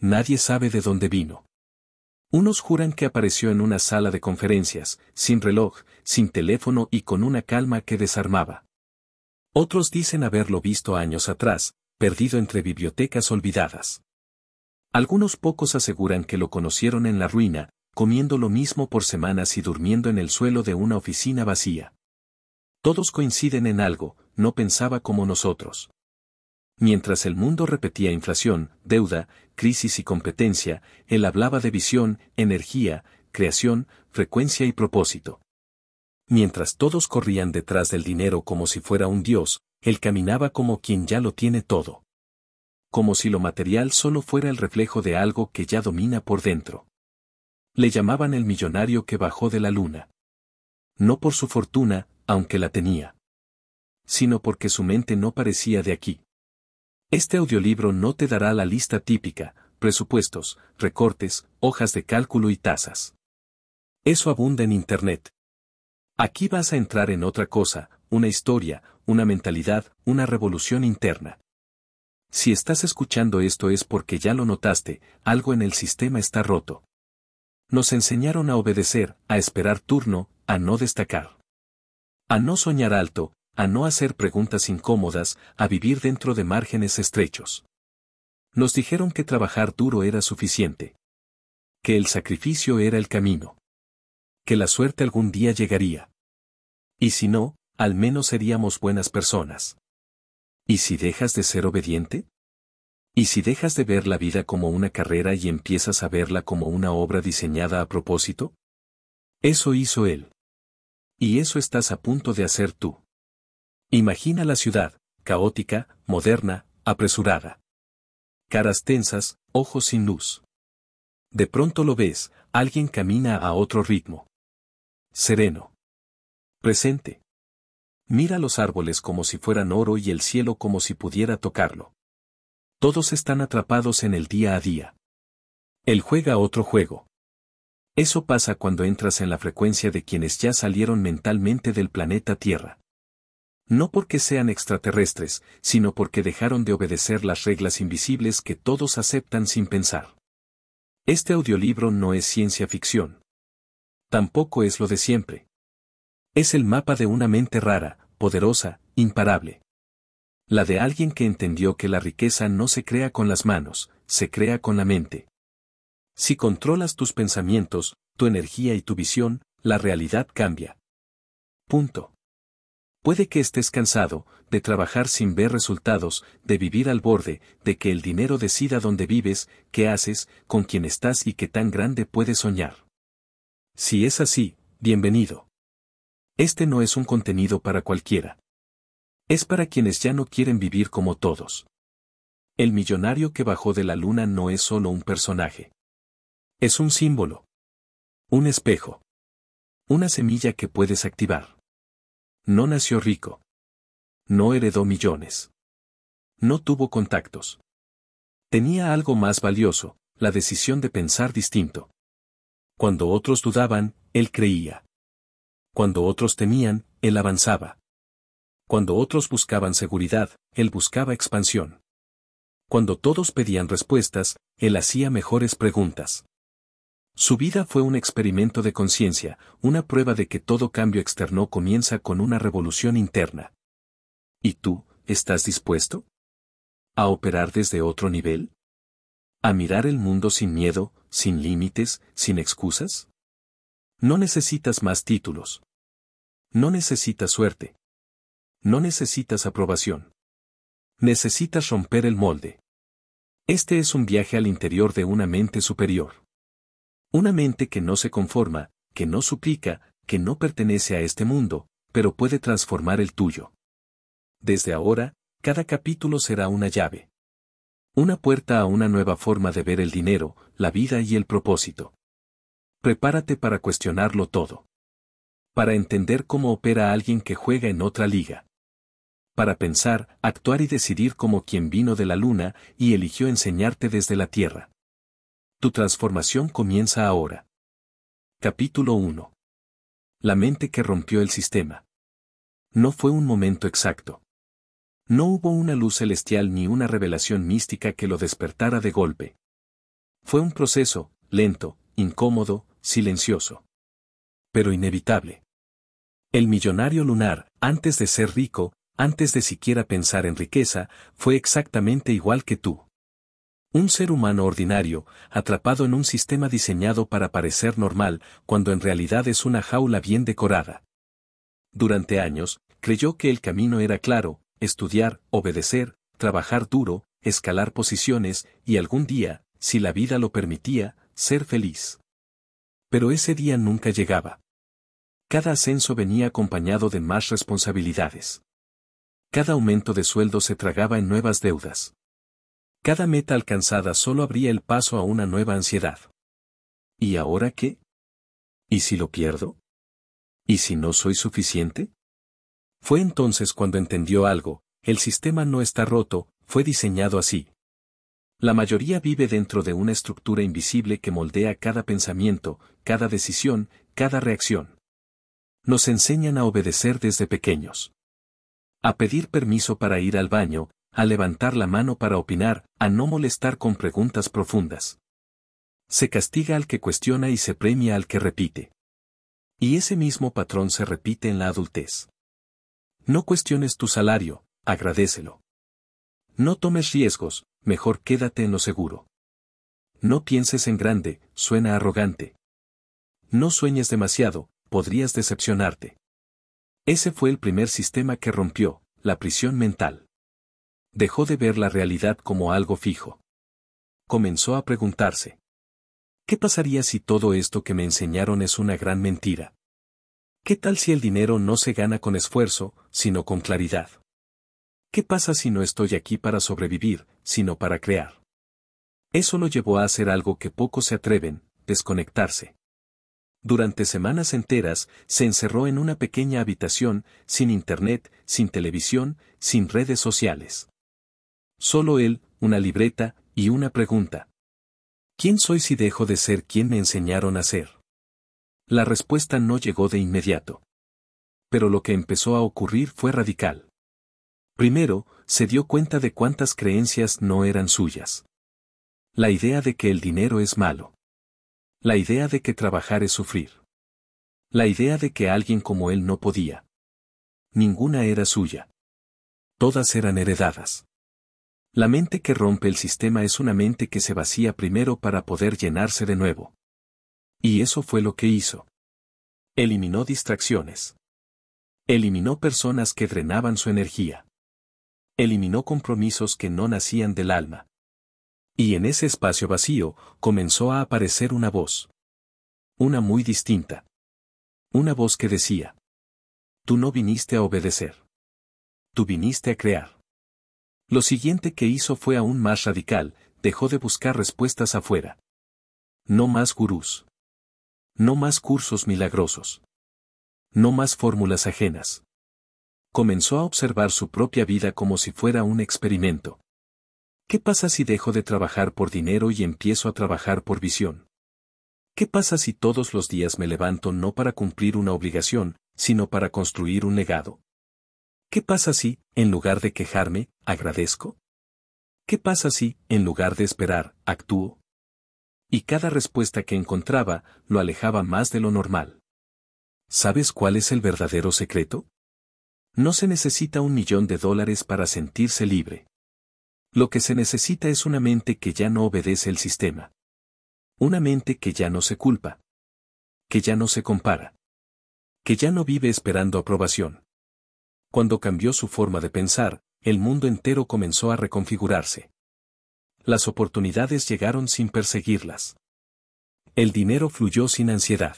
Nadie sabe de dónde vino. Unos juran que apareció en una sala de conferencias, sin reloj, sin teléfono y con una calma que desarmaba. Otros dicen haberlo visto años atrás, perdido entre bibliotecas olvidadas. Algunos pocos aseguran que lo conocieron en la ruina, comiendo lo mismo por semanas y durmiendo en el suelo de una oficina vacía. Todos coinciden en algo, no pensaba como nosotros. Mientras el mundo repetía inflación, deuda, crisis y competencia, él hablaba de visión, energía, creación, frecuencia y propósito. Mientras todos corrían detrás del dinero como si fuera un dios, él caminaba como quien ya lo tiene todo. Como si lo material solo fuera el reflejo de algo que ya domina por dentro. Le llamaban el millonario que bajó de la luna. No por su fortuna, aunque la tenía, sino porque su mente no parecía de aquí. Este audiolibro no te dará la lista típica, presupuestos, recortes, hojas de cálculo y tasas. Eso abunda en Internet. Aquí vas a entrar en otra cosa, una historia, una mentalidad, una revolución interna. Si estás escuchando esto es porque ya lo notaste, algo en el sistema está roto. Nos enseñaron a obedecer, a esperar turno, a no destacar. A no soñar alto, a no hacer preguntas incómodas, a vivir dentro de márgenes estrechos. Nos dijeron que trabajar duro era suficiente. Que el sacrificio era el camino. Que la suerte algún día llegaría. Y si no, al menos seríamos buenas personas. ¿Y si dejas de ser obediente? ¿Y si dejas de ver la vida como una carrera y empiezas a verla como una obra diseñada a propósito? Eso hizo él. Y eso estás a punto de hacer tú. Imagina la ciudad, caótica, moderna, apresurada. Caras tensas, ojos sin luz. De pronto lo ves, alguien camina a otro ritmo. Sereno. Presente. Mira los árboles como si fueran oro y el cielo como si pudiera tocarlo. Todos están atrapados en el día a día. Él juega otro juego. Eso pasa cuando entras en la frecuencia de quienes ya salieron mentalmente del planeta Tierra. No porque sean extraterrestres, sino porque dejaron de obedecer las reglas invisibles que todos aceptan sin pensar. Este audiolibro no es ciencia ficción. Tampoco es lo de siempre. Es el mapa de una mente rara, poderosa, imparable. La de alguien que entendió que la riqueza no se crea con las manos, se crea con la mente. Si controlas tus pensamientos, tu energía y tu visión, la realidad cambia. Punto. Puede que estés cansado, de trabajar sin ver resultados, de vivir al borde, de que el dinero decida dónde vives, qué haces, con quién estás y qué tan grande puedes soñar. Si es así, bienvenido. Este no es un contenido para cualquiera. Es para quienes ya no quieren vivir como todos. El millonario que bajó de la luna no es solo un personaje. Es un símbolo. Un espejo. Una semilla que puedes activar. No nació rico. No heredó millones. No tuvo contactos. Tenía algo más valioso, la decisión de pensar distinto. Cuando otros dudaban, él creía. Cuando otros temían, él avanzaba. Cuando otros buscaban seguridad, él buscaba expansión. Cuando todos pedían respuestas, él hacía mejores preguntas. Su vida fue un experimento de conciencia, una prueba de que todo cambio externo comienza con una revolución interna. ¿Y tú, estás dispuesto? ¿A operar desde otro nivel? ¿A mirar el mundo sin miedo, sin límites, sin excusas? No necesitas más títulos. No necesitas suerte. No necesitas aprobación. Necesitas romper el molde. Este es un viaje al interior de una mente superior. Una mente que no se conforma, que no suplica, que no pertenece a este mundo, pero puede transformar el tuyo. Desde ahora, cada capítulo será una llave. Una puerta a una nueva forma de ver el dinero, la vida y el propósito. Prepárate para cuestionarlo todo. Para entender cómo opera alguien que juega en otra liga. Para pensar, actuar y decidir como quien vino de la luna y eligió enseñarte desde la tierra. Tu transformación comienza ahora. Capítulo 1. La mente que rompió el sistema. No fue un momento exacto. No hubo una luz celestial ni una revelación mística que lo despertara de golpe. Fue un proceso, lento, incómodo, silencioso. Pero inevitable. El millonario lunar, antes de ser rico, antes de siquiera pensar en riqueza, fue exactamente igual que tú. Un ser humano ordinario, atrapado en un sistema diseñado para parecer normal, cuando en realidad es una jaula bien decorada. Durante años, creyó que el camino era claro: estudiar, obedecer, trabajar duro, escalar posiciones, y algún día, si la vida lo permitía, ser feliz. Pero ese día nunca llegaba. Cada ascenso venía acompañado de más responsabilidades. Cada aumento de sueldo se tragaba en nuevas deudas. Cada meta alcanzada solo abría el paso a una nueva ansiedad. ¿Y ahora qué? ¿Y si lo pierdo? ¿Y si no soy suficiente? Fue entonces cuando entendió algo: el sistema no está roto, fue diseñado así. La mayoría vive dentro de una estructura invisible que moldea cada pensamiento, cada decisión, cada reacción. Nos enseñan a obedecer desde pequeños. A pedir permiso para ir al baño, a levantar la mano para opinar, a no molestar con preguntas profundas. Se castiga al que cuestiona y se premia al que repite. Y ese mismo patrón se repite en la adultez. No cuestiones tu salario, agradécelo. No tomes riesgos, mejor quédate en lo seguro. No pienses en grande, suena arrogante. No sueñes demasiado, podrías decepcionarte. Ese fue el primer sistema que rompió, la prisión mental. Dejó de ver la realidad como algo fijo. Comenzó a preguntarse: ¿qué pasaría si todo esto que me enseñaron es una gran mentira? ¿Qué tal si el dinero no se gana con esfuerzo, sino con claridad? ¿Qué pasa si no estoy aquí para sobrevivir, sino para crear? Eso lo llevó a hacer algo que pocos se atreven: desconectarse. Durante semanas enteras, se encerró en una pequeña habitación, sin internet, sin televisión, sin redes sociales. Solo él, una libreta, y una pregunta: ¿quién soy si dejo de ser quien me enseñaron a ser? La respuesta no llegó de inmediato. Pero lo que empezó a ocurrir fue radical. Primero, se dio cuenta de cuántas creencias no eran suyas. La idea de que el dinero es malo. La idea de que trabajar es sufrir. La idea de que alguien como él no podía. Ninguna era suya. Todas eran heredadas. La mente que rompe el sistema es una mente que se vacía primero para poder llenarse de nuevo. Y eso fue lo que hizo. Eliminó distracciones. Eliminó personas que drenaban su energía. Eliminó compromisos que no nacían del alma. Y en ese espacio vacío, comenzó a aparecer una voz. Una muy distinta. Una voz que decía: tú no viniste a obedecer. Tú viniste a crear. Lo siguiente que hizo fue aún más radical: dejó de buscar respuestas afuera. No más gurús. No más cursos milagrosos. No más fórmulas ajenas. Comenzó a observar su propia vida como si fuera un experimento. ¿Qué pasa si dejo de trabajar por dinero y empiezo a trabajar por visión? ¿Qué pasa si todos los días me levanto no para cumplir una obligación, sino para construir un legado? ¿Qué pasa si, en lugar de quejarme, agradezco? ¿Qué pasa si, en lugar de esperar, actúo? Y cada respuesta que encontraba, lo alejaba más de lo normal. ¿Sabes cuál es el verdadero secreto? No se necesita $1.000.000 para sentirse libre. Lo que se necesita es una mente que ya no obedece el sistema. Una mente que ya no se culpa. Que ya no se compara. Que ya no vive esperando aprobación. Cuando cambió su forma de pensar, el mundo entero comenzó a reconfigurarse. Las oportunidades llegaron sin perseguirlas. El dinero fluyó sin ansiedad.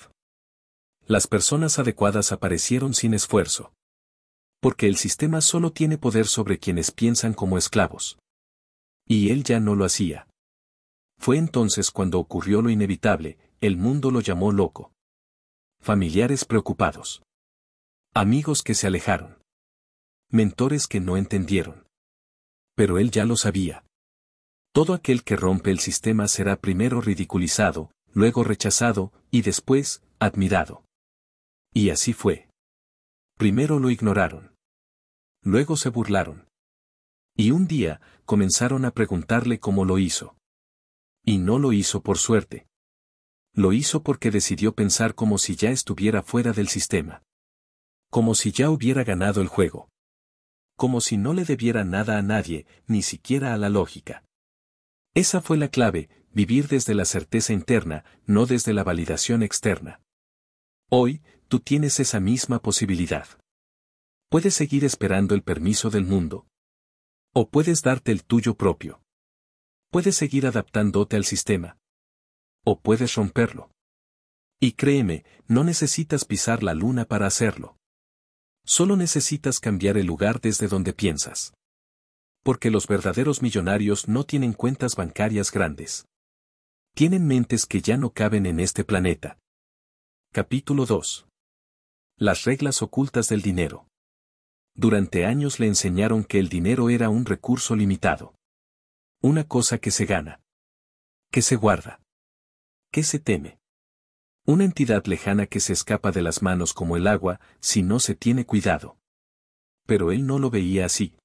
Las personas adecuadas aparecieron sin esfuerzo. Porque el sistema solo tiene poder sobre quienes piensan como esclavos. Y él ya no lo hacía. Fue entonces cuando ocurrió lo inevitable: el mundo lo llamó loco. Familiares preocupados. Amigos que se alejaron. Mentores que no entendieron. Pero él ya lo sabía. Todo aquel que rompe el sistema será primero ridiculizado, luego rechazado, y después, admirado. Y así fue. Primero lo ignoraron. Luego se burlaron. Y un día, comenzaron a preguntarle cómo lo hizo. Y no lo hizo por suerte. Lo hizo porque decidió pensar como si ya estuviera fuera del sistema. Como si ya hubiera ganado el juego. Como si no le debiera nada a nadie, ni siquiera a la lógica. Esa fue la clave, vivir desde la certeza interna, no desde la validación externa. Hoy, tú tienes esa misma posibilidad. Puedes seguir esperando el permiso del mundo. O puedes darte el tuyo propio. Puedes seguir adaptándote al sistema. O puedes romperlo. Y créeme, no necesitas pisar la luna para hacerlo. Solo necesitas cambiar el lugar desde donde piensas. Porque los verdaderos millonarios no tienen cuentas bancarias grandes. Tienen mentes que ya no caben en este planeta. Capítulo 2. Las reglas ocultas del dinero. Durante años le enseñaron que el dinero era un recurso limitado. Una cosa que se gana. Que se guarda. Que se teme. Una entidad lejana que se escapa de las manos como el agua, si no se tiene cuidado. Pero él no lo veía así.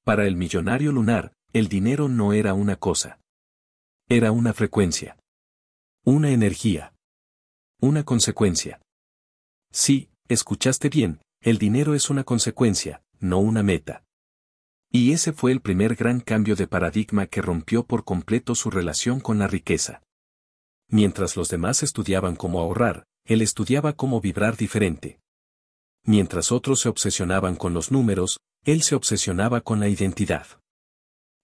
Para el millonario lunar, el dinero no era una cosa. Era una frecuencia. Una energía. Una consecuencia. Sí, escuchaste bien, el dinero es una consecuencia, no una meta. Y ese fue el primer gran cambio de paradigma que rompió por completo su relación con la riqueza. Mientras los demás estudiaban cómo ahorrar, él estudiaba cómo vibrar diferente. Mientras otros se obsesionaban con los números, él se obsesionaba con la identidad.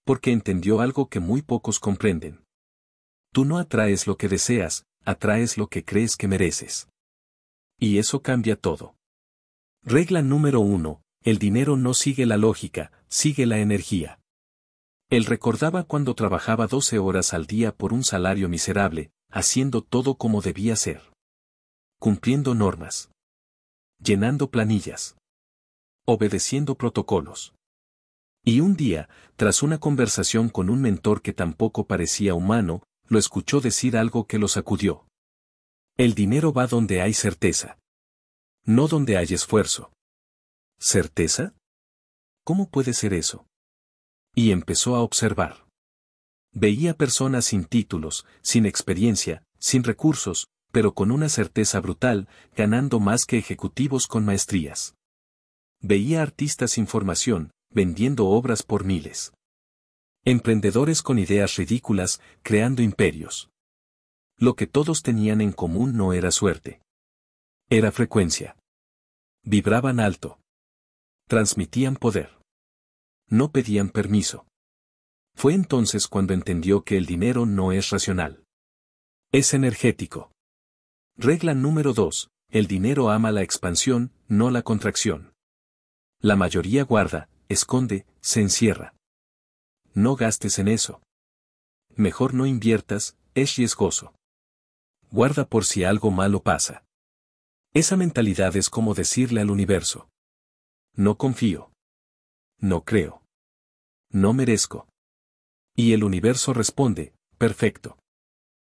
Porque entendió algo que muy pocos comprenden. Tú no atraes lo que deseas, atraes lo que crees que mereces. Y eso cambia todo. Regla número 1, el dinero no sigue la lógica, sigue la energía. Él recordaba cuando trabajaba 12 horas al día por un salario miserable, haciendo todo como debía ser. Cumpliendo normas. Llenando planillas. Obedeciendo protocolos. Y un día, tras una conversación con un mentor que tampoco parecía humano, lo escuchó decir algo que lo sacudió. El dinero va donde hay certeza. No donde hay esfuerzo. ¿Certeza? ¿Cómo puede ser eso? Y empezó a observar. Veía personas sin títulos, sin experiencia, sin recursos, pero con una certeza brutal, ganando más que ejecutivos con maestrías. Veía artistas sin formación, vendiendo obras por miles. Emprendedores con ideas ridículas, creando imperios. Lo que todos tenían en común no era suerte. Era frecuencia. Vibraban alto. Transmitían poder. No pedían permiso. Fue entonces cuando entendió que el dinero no es racional. Es energético. Regla número 2. El dinero ama la expansión, no la contracción. La mayoría guarda, esconde, se encierra. No gastes en eso. Mejor no inviertas, es riesgoso. Guarda por si algo malo pasa. Esa mentalidad es como decirle al universo. No confío. No creo. No merezco. Y el universo responde, perfecto.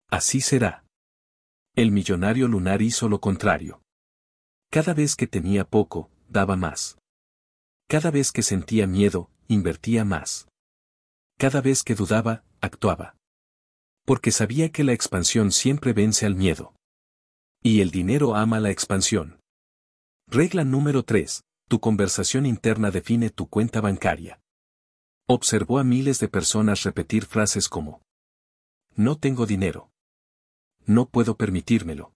Así será. El millonario lunar hizo lo contrario. Cada vez que tenía poco, daba más. Cada vez que sentía miedo, invertía más. Cada vez que dudaba, actuaba. Porque sabía que la expansión siempre vence al miedo. Y el dinero ama la expansión. Regla número 3. Tu conversación interna define tu cuenta bancaria. Observó a miles de personas repetir frases como: no tengo dinero. No puedo permitírmelo.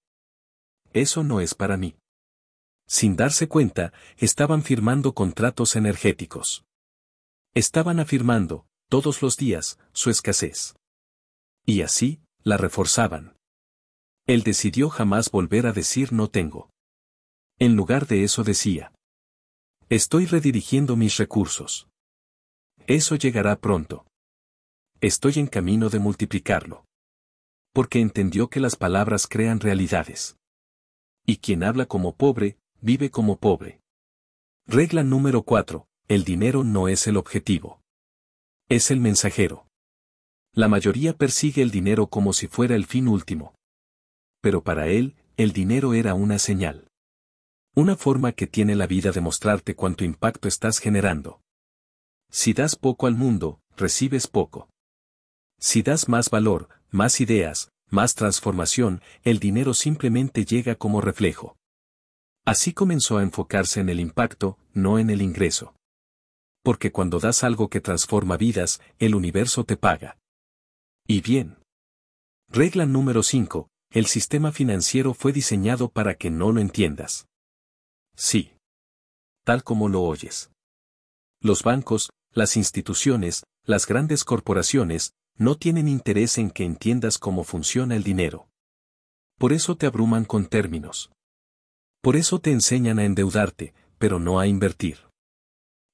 Eso no es para mí. Sin darse cuenta, estaban firmando contratos energéticos. Estaban afirmando, todos los días, su escasez. Y así, la reforzaban. Él decidió jamás volver a decir no tengo. En lugar de eso decía: estoy redirigiendo mis recursos. Eso llegará pronto. Estoy en camino de multiplicarlo. Porque entendió que las palabras crean realidades. Y quien habla como pobre, vive como pobre. Regla número 4. El dinero no es el objetivo. Es el mensajero. La mayoría persigue el dinero como si fuera el fin último. Pero para él, el dinero era una señal. Una forma que tiene la vida de mostrarte cuánto impacto estás generando. Si das poco al mundo, recibes poco. Si das más valor, más ideas, más transformación, el dinero simplemente llega como reflejo. Así comenzó a enfocarse en el impacto, no en el ingreso. Porque cuando das algo que transforma vidas, el universo te paga. Y bien. Regla número 5. El sistema financiero fue diseñado para que no lo entiendas. Sí. Tal como lo oyes. Los bancos, las instituciones, las grandes corporaciones, no tienen interés en que entiendas cómo funciona el dinero. Por eso te abruman con términos. Por eso te enseñan a endeudarte, pero no a invertir.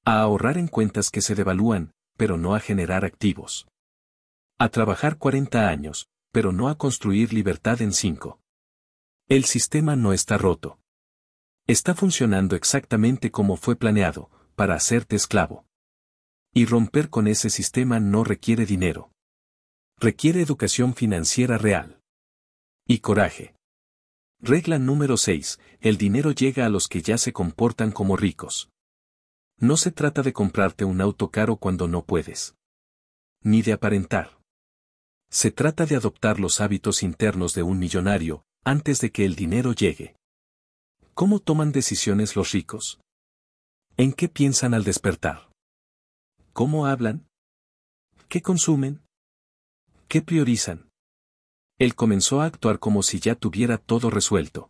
A ahorrar en cuentas que se devalúan, pero no a generar activos. A trabajar 40 años, pero no a construir libertad en 5. El sistema no está roto. Está funcionando exactamente como fue planeado, para hacerte esclavo. Y romper con ese sistema no requiere dinero. Requiere educación financiera real. Y coraje. Regla número 6. El dinero llega a los que ya se comportan como ricos. No se trata de comprarte un auto caro cuando no puedes. Ni de aparentar. Se trata de adoptar los hábitos internos de un millonario, antes de que el dinero llegue. ¿Cómo toman decisiones los ricos? ¿En qué piensan al despertar? ¿Cómo hablan? ¿Qué consumen? ¿Qué priorizan? Él comenzó a actuar como si ya tuviera todo resuelto.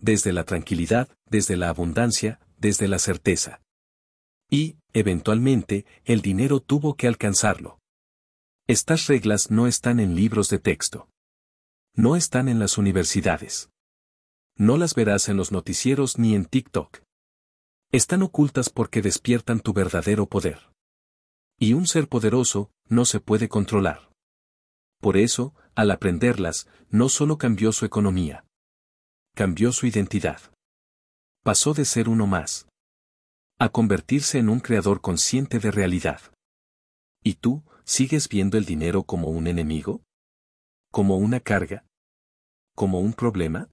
Desde la tranquilidad, desde la abundancia, desde la certeza. Y, eventualmente, el dinero tuvo que alcanzarlo. Estas reglas no están en libros de texto. No están en las universidades. No las verás en los noticieros ni en TikTok. Están ocultas porque despiertan tu verdadero poder. Y un ser poderoso no se puede controlar. Por eso, al aprenderlas, no solo cambió su economía. Cambió su identidad. Pasó de ser uno más a convertirse en un creador consciente de realidad. ¿Y tú, sigues viendo el dinero como un enemigo? ¿Como una carga? ¿Como un problema?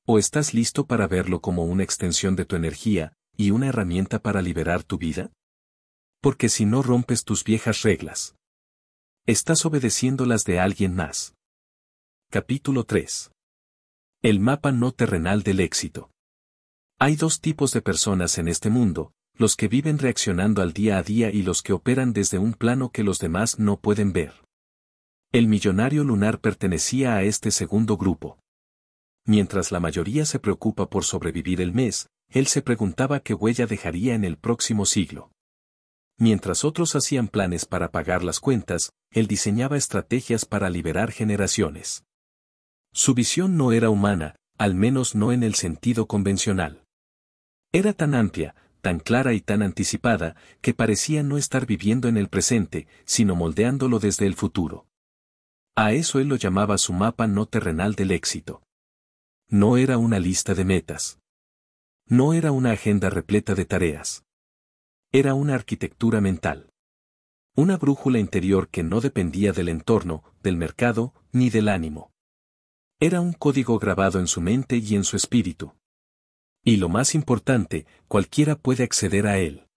¿O estás listo para verlo como una extensión de tu energía, y una herramienta para liberar tu vida? Porque si no rompes tus viejas reglas, estás obedeciendo las de alguien más. Capítulo 3. El mapa no terrenal del éxito. Hay dos tipos de personas en este mundo, los que viven reaccionando al día a día y los que operan desde un plano que los demás no pueden ver. El millonario lunar pertenecía a este segundo grupo. Mientras la mayoría se preocupa por sobrevivir el mes, él se preguntaba qué huella dejaría en el próximo siglo. Mientras otros hacían planes para pagar las cuentas, él diseñaba estrategias para liberar generaciones. Su visión no era humana, al menos no en el sentido convencional. Era tan amplia, tan clara y tan anticipada, que parecía no estar viviendo en el presente, sino moldeándolo desde el futuro. A eso él lo llamaba su mapa no terrenal del éxito. No era una lista de metas. No era una agenda repleta de tareas. Era una arquitectura mental. Una brújula interior que no dependía del entorno, del mercado, ni del ánimo. Era un código grabado en su mente y en su espíritu. Y lo más importante, cualquiera puede acceder a él.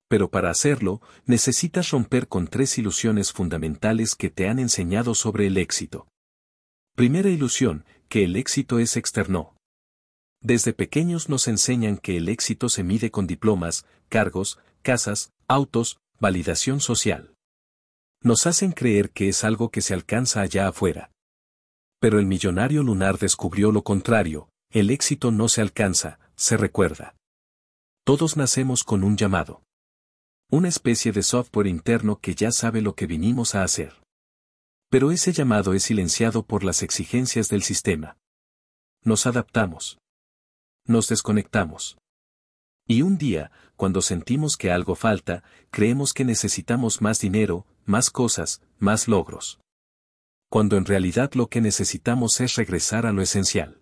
Pero para hacerlo, necesitas romper con 3 ilusiones fundamentales que te han enseñado sobre el éxito. Primera ilusión, que el éxito es externo. Desde pequeños nos enseñan que el éxito se mide con diplomas, cargos, casas, autos, validación social. Nos hacen creer que es algo que se alcanza allá afuera. Pero el millonario lunar descubrió lo contrario, el éxito no se alcanza, se recuerda. Todos nacemos con un llamado. Una especie de software interno que ya sabe lo que vinimos a hacer. Pero ese llamado es silenciado por las exigencias del sistema. Nos adaptamos. Nos desconectamos. Y un día, cuando sentimos que algo falta, creemos que necesitamos más dinero, más cosas, más logros. Cuando en realidad lo que necesitamos es regresar a lo esencial.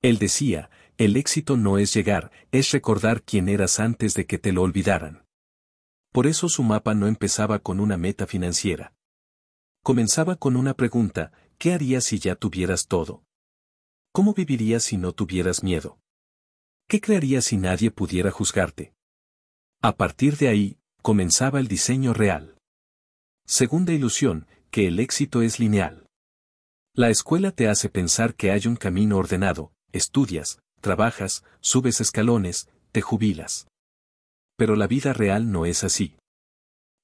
Él decía, el éxito no es llegar, es recordar quién eras antes de que te lo olvidaran. Por eso su mapa no empezaba con una meta financiera. Comenzaba con una pregunta, ¿qué harías si ya tuvieras todo? ¿Cómo vivirías si no tuvieras miedo? ¿Qué crearías si nadie pudiera juzgarte? A partir de ahí, comenzaba el diseño real. Segunda ilusión, que el éxito es lineal. La escuela te hace pensar que hay un camino ordenado, estudias, trabajas, subes escalones, te jubilas. Pero la vida real no es así.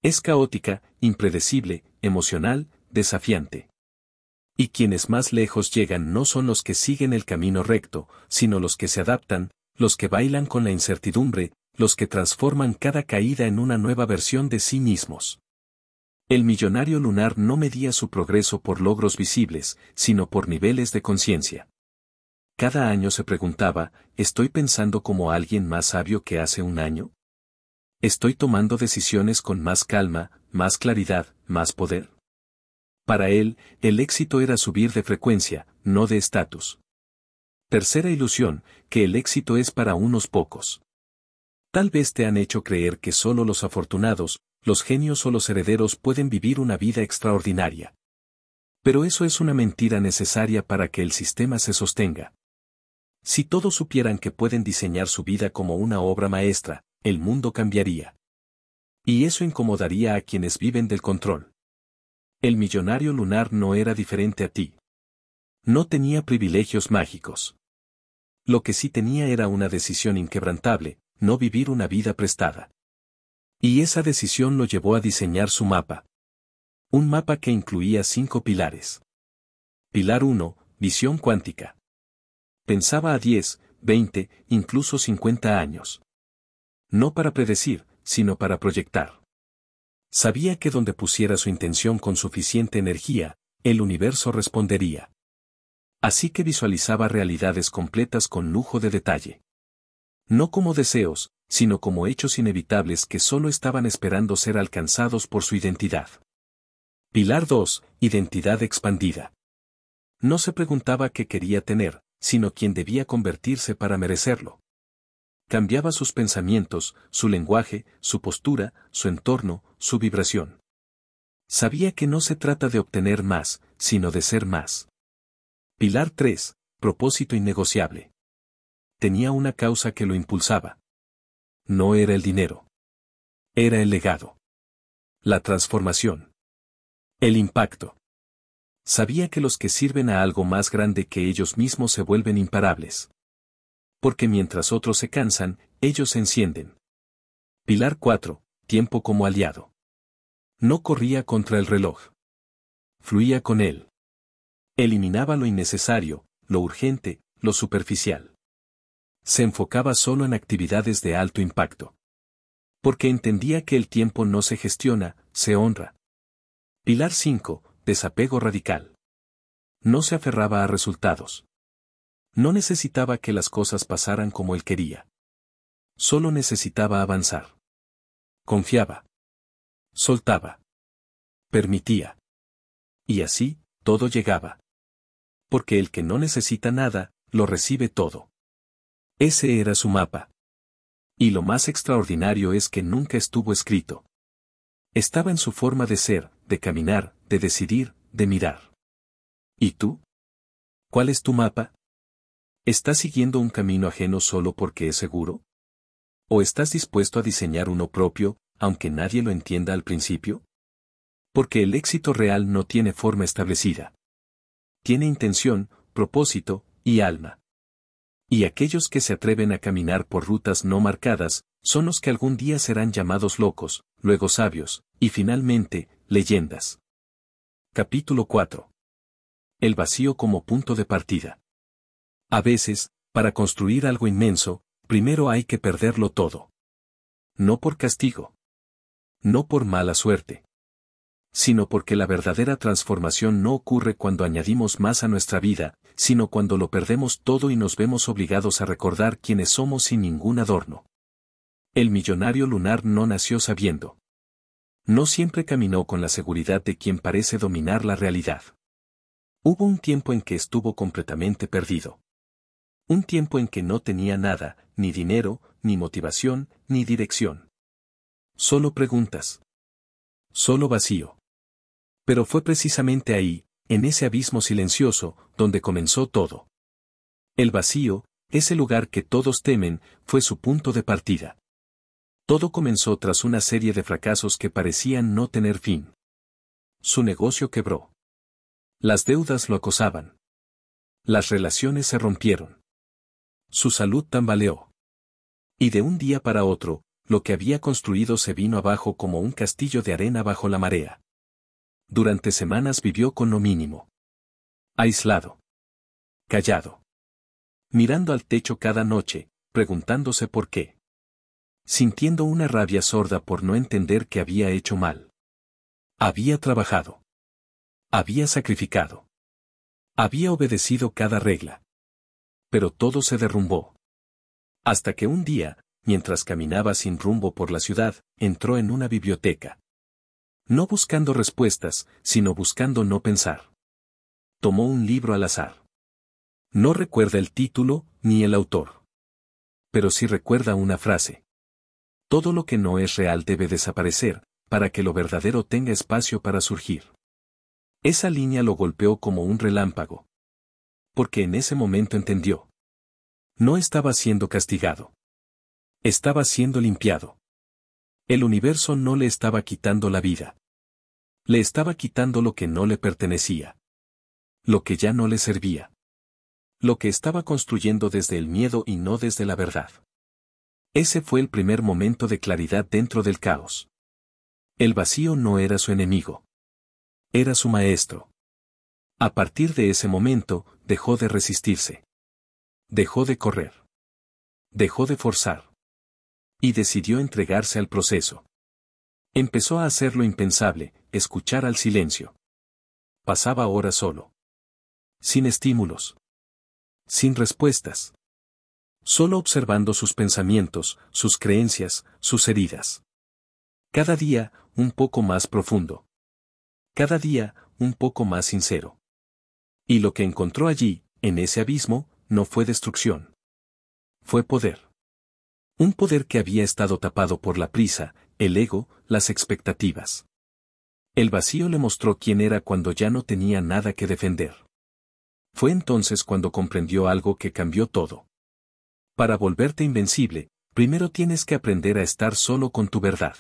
Es caótica, impredecible, emocional, desafiante. Y quienes más lejos llegan no son los que siguen el camino recto, sino los que se adaptan, los que bailan con la incertidumbre, los que transforman cada caída en una nueva versión de sí mismos. El millonario lunar no medía su progreso por logros visibles, sino por niveles de conciencia. Cada año se preguntaba, ¿estoy pensando como alguien más sabio que hace un año? ¿Estoy tomando decisiones con más calma, más claridad, más poder? Para él, el éxito era subir de frecuencia, no de estatus. Tercera ilusión, que el éxito es para unos pocos. Tal vez te han hecho creer que solo los afortunados, los genios o los herederos pueden vivir una vida extraordinaria. Pero eso es una mentira necesaria para que el sistema se sostenga. Si todos supieran que pueden diseñar su vida como una obra maestra, el mundo cambiaría. Y eso incomodaría a quienes viven del control. El millonario lunar no era diferente a ti. No tenía privilegios mágicos. Lo que sí tenía era una decisión inquebrantable, no vivir una vida prestada. Y esa decisión lo llevó a diseñar su mapa. Un mapa que incluía 5 pilares. Pilar 1, visión cuántica. Pensaba a 10, 20, incluso 50 años. No para predecir, sino para proyectar. Sabía que donde pusiera su intención con suficiente energía, el universo respondería. Así que visualizaba realidades completas con lujo de detalle. No como deseos, sino como hechos inevitables que solo estaban esperando ser alcanzados por su identidad. Pilar 2, identidad expandida. No se preguntaba qué quería tener, sino quién debía convertirse para merecerlo. Cambiaba sus pensamientos, su lenguaje, su postura, su entorno, su vibración. Sabía que no se trata de obtener más, sino de ser más. Pilar 3, propósito innegociable. Tenía una causa que lo impulsaba. No era el dinero. Era el legado. La transformación. El impacto. Sabía que los que sirven a algo más grande que ellos mismos se vuelven imparables. Porque mientras otros se cansan, ellos se encienden. Pilar 4, tiempo como aliado. No corría contra el reloj. Fluía con él. Eliminaba lo innecesario, lo urgente, lo superficial. Se enfocaba solo en actividades de alto impacto. Porque entendía que el tiempo no se gestiona, se honra. Pilar 5, desapego radical. No se aferraba a resultados. No necesitaba que las cosas pasaran como él quería. Solo necesitaba avanzar. Confiaba. Soltaba. Permitía. Y así, todo llegaba. Porque el que no necesita nada, lo recibe todo. Ese era su mapa. Y lo más extraordinario es que nunca estuvo escrito. Estaba en su forma de ser, de caminar, de decidir, de mirar. ¿Y tú? ¿Cuál es tu mapa? ¿Estás siguiendo un camino ajeno solo porque es seguro? ¿O estás dispuesto a diseñar uno propio, aunque nadie lo entienda al principio? Porque el éxito real no tiene forma establecida. Tiene intención, propósito, y alma. Y aquellos que se atreven a caminar por rutas no marcadas, son los que algún día serán llamados locos, luego sabios, y finalmente, leyendas. Capítulo 4. El vacío como punto de partida. A veces, para construir algo inmenso, primero hay que perderlo todo. No por castigo. No por mala suerte. Sino porque la verdadera transformación no ocurre cuando añadimos más a nuestra vida, sino cuando lo perdemos todo y nos vemos obligados a recordar quiénes somos sin ningún adorno. El millonario lunar no nació sabiendo. No siempre caminó con la seguridad de quien parece dominar la realidad. Hubo un tiempo en que estuvo completamente perdido. Un tiempo en que no tenía nada, ni dinero, ni motivación, ni dirección. Solo preguntas. Solo vacío. Pero fue precisamente ahí, en ese abismo silencioso, donde comenzó todo. El vacío, ese lugar que todos temen, fue su punto de partida. Todo comenzó tras una serie de fracasos que parecían no tener fin. Su negocio quebró. Las deudas lo acosaban. Las relaciones se rompieron. Su salud tambaleó. Y de un día para otro, lo que había construido se vino abajo como un castillo de arena bajo la marea. Durante semanas vivió con lo mínimo. Aislado. Callado. Mirando al techo cada noche, preguntándose por qué. Sintiendo una rabia sorda por no entender que había hecho mal. Había trabajado. Había sacrificado. Había obedecido cada regla. Pero todo se derrumbó. Hasta que un día, mientras caminaba sin rumbo por la ciudad, entró en una biblioteca. No buscando respuestas, sino buscando no pensar. Tomó un libro al azar. No recuerda el título, ni el autor. Pero sí recuerda una frase. Todo lo que no es real debe desaparecer, para que lo verdadero tenga espacio para surgir. Esa línea lo golpeó como un relámpago. Porque en ese momento entendió. No estaba siendo castigado. Estaba siendo limpiado. El universo no le estaba quitando la vida. Le estaba quitando lo que no le pertenecía. Lo que ya no le servía. Lo que estaba construyendo desde el miedo y no desde la verdad. Ese fue el primer momento de claridad dentro del caos. El vacío no era su enemigo. Era su maestro. A partir de ese momento, dejó de resistirse. Dejó de correr. Dejó de forzar. Y decidió entregarse al proceso. Empezó a hacer lo impensable, escuchar al silencio. Pasaba horas solo. Sin estímulos. Sin respuestas. Solo observando sus pensamientos, sus creencias, sus heridas. Cada día, un poco más profundo. Cada día, un poco más sincero. Y lo que encontró allí, en ese abismo, no fue destrucción. Fue poder. Un poder que había estado tapado por la prisa, el ego, las expectativas. El vacío le mostró quién era cuando ya no tenía nada que defender. Fue entonces cuando comprendió algo que cambió todo. Para volverte invencible, primero tienes que aprender a estar solo con tu verdad.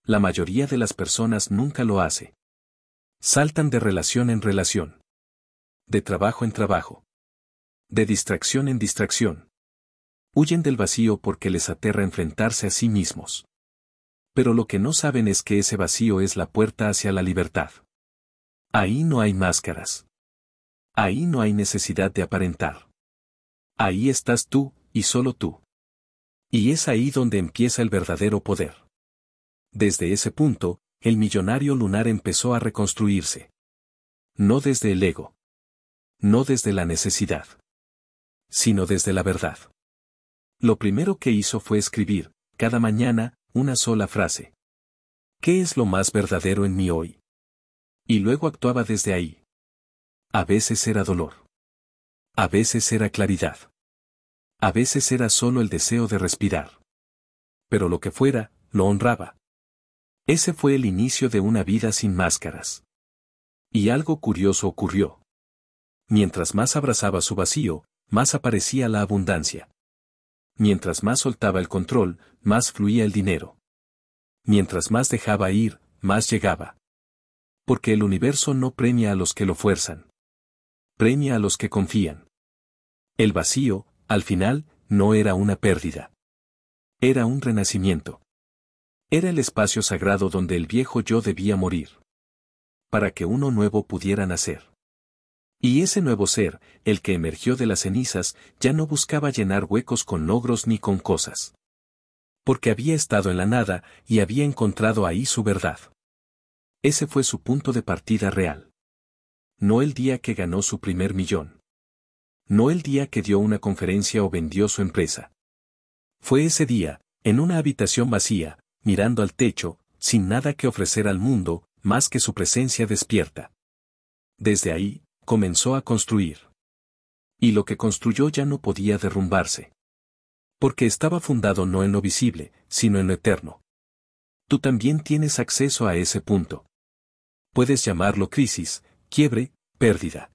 La mayoría de las personas nunca lo hace. Saltan de relación en relación. De trabajo en trabajo. De distracción en distracción. Huyen del vacío porque les aterra enfrentarse a sí mismos. Pero lo que no saben es que ese vacío es la puerta hacia la libertad. Ahí no hay máscaras. Ahí no hay necesidad de aparentar. Ahí estás tú, y solo tú. Y es ahí donde empieza el verdadero poder. Desde ese punto, el millonario lunar empezó a reconstruirse. No desde el ego. No desde la necesidad. Sino desde la verdad. Lo primero que hizo fue escribir, cada mañana, una sola frase. ¿Qué es lo más verdadero en mí hoy? Y luego actuaba desde ahí. A veces era dolor. A veces era claridad. A veces era solo el deseo de respirar. Pero lo que fuera, lo honraba. Ese fue el inicio de una vida sin máscaras. Y algo curioso ocurrió. Mientras más abrazaba su vacío, más aparecía la abundancia. Mientras más soltaba el control, más fluía el dinero. Mientras más dejaba ir, más llegaba. Porque el universo no premia a los que lo fuerzan. Premia a los que confían. El vacío, al final, no era una pérdida. Era un renacimiento. Era el espacio sagrado donde el viejo yo debía morir. Para que uno nuevo pudiera nacer. Y ese nuevo ser, el que emergió de las cenizas, ya no buscaba llenar huecos con logros ni con cosas. Porque había estado en la nada, y había encontrado ahí su verdad. Ese fue su punto de partida real. No el día que ganó su primer millón. No el día que dio una conferencia o vendió su empresa. Fue ese día, en una habitación vacía, mirando al techo, sin nada que ofrecer al mundo, más que su presencia despierta. Desde ahí, comenzó a construir. Y lo que construyó ya no podía derrumbarse. Porque estaba fundado no en lo visible, sino en lo eterno. Tú también tienes acceso a ese punto. Puedes llamarlo crisis, quiebre, pérdida.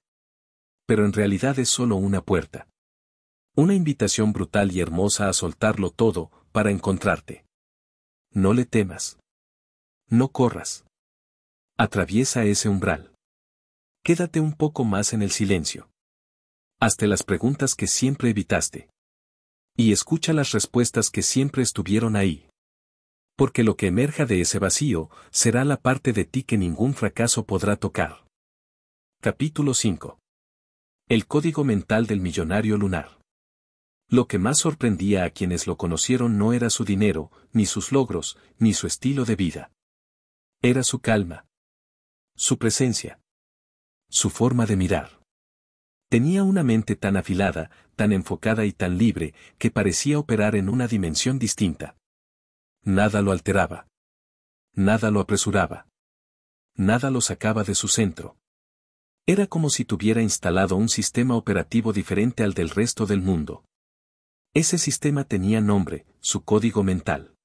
Pero en realidad es solo una puerta. Una invitación brutal y hermosa a soltarlo todo, para encontrarte. No le temas. No corras. Atraviesa ese umbral. Quédate un poco más en el silencio. Hazte las preguntas que siempre evitaste. Y escucha las respuestas que siempre estuvieron ahí. Porque lo que emerja de ese vacío será la parte de ti que ningún fracaso podrá tocar. Capítulo 5. El código mental del millonario lunar. Lo que más sorprendía a quienes lo conocieron no era su dinero, ni sus logros, ni su estilo de vida. Era su calma. Su presencia. Su forma de mirar. Tenía una mente tan afilada, tan enfocada y tan libre, que parecía operar en una dimensión distinta. Nada lo alteraba. Nada lo apresuraba. Nada lo sacaba de su centro. Era como si tuviera instalado un sistema operativo diferente al del resto del mundo. Ese sistema tenía nombre, su código mental.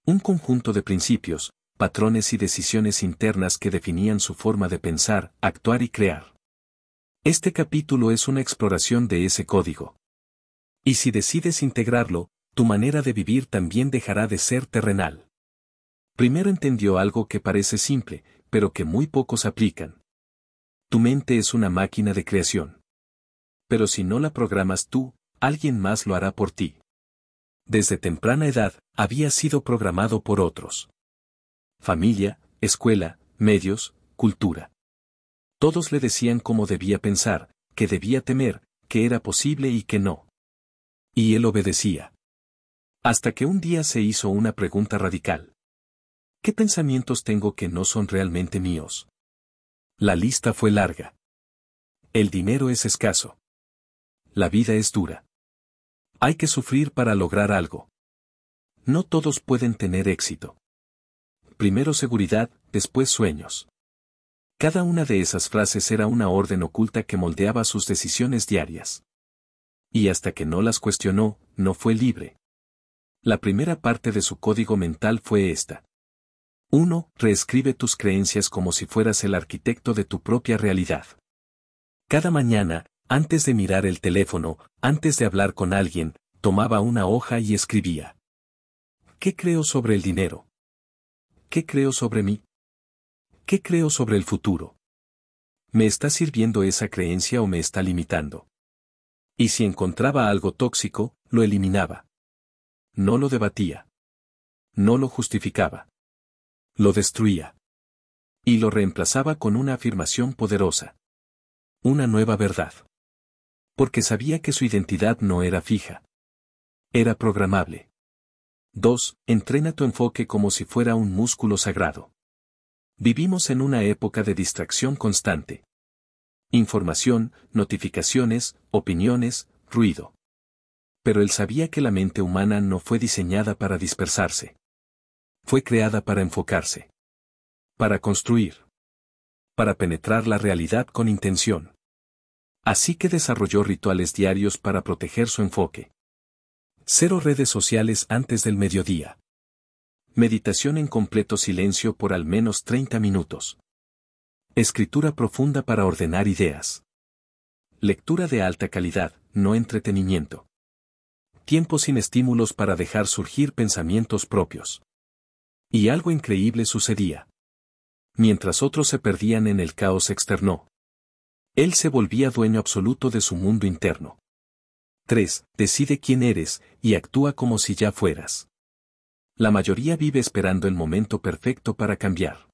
Un conjunto de principios, patrones y decisiones internas que definían su forma de pensar, actuar y crear. Este capítulo es una exploración de ese código. Y si decides integrarlo, tu manera de vivir también dejará de ser terrenal. Primero entendió algo que parece simple, pero que muy pocos aplican. Tu mente es una máquina de creación. Pero si no la programas tú, alguien más lo hará por ti. Desde temprana edad, había sido programado por otros. Familia, escuela, medios, cultura. Todos le decían cómo debía pensar, que debía temer, que era posible y que no. Y él obedecía. Hasta que un día se hizo una pregunta radical. ¿Qué pensamientos tengo que no son realmente míos? La lista fue larga. El dinero es escaso. La vida es dura. Hay que sufrir para lograr algo. No todos pueden tener éxito. Primero seguridad, después sueños. Cada una de esas frases era una orden oculta que moldeaba sus decisiones diarias. Y hasta que no las cuestionó, no fue libre. La primera parte de su código mental fue esta. 1. Reescribe tus creencias como si fueras el arquitecto de tu propia realidad. Cada mañana, antes de mirar el teléfono, antes de hablar con alguien, tomaba una hoja y escribía. ¿Qué creo sobre el dinero? ¿Qué creo sobre mí? ¿Qué creo sobre el futuro? ¿Me está sirviendo esa creencia o me está limitando? Y si encontraba algo tóxico, lo eliminaba. No lo debatía. No lo justificaba. Lo destruía. Y lo reemplazaba con una afirmación poderosa. Una nueva verdad. Porque sabía que su identidad no era fija. Era programable. 2. Entrena tu enfoque como si fuera un músculo sagrado. Vivimos en una época de distracción constante. Información, notificaciones, opiniones, ruido. Pero él sabía que la mente humana no fue diseñada para dispersarse. Fue creada para enfocarse. Para construir. Para penetrar la realidad con intención. Así que desarrolló rituales diarios para proteger su enfoque. 0 redes sociales antes del mediodía. Meditación en completo silencio por al menos 30 minutos. Escritura profunda para ordenar ideas. Lectura de alta calidad, no entretenimiento. Tiempo sin estímulos para dejar surgir pensamientos propios. Y algo increíble sucedía. Mientras otros se perdían en el caos externo, él se volvía dueño absoluto de su mundo interno. 3. Decide quién eres, y actúa como si ya fueras. La mayoría vive esperando el momento perfecto para cambiar.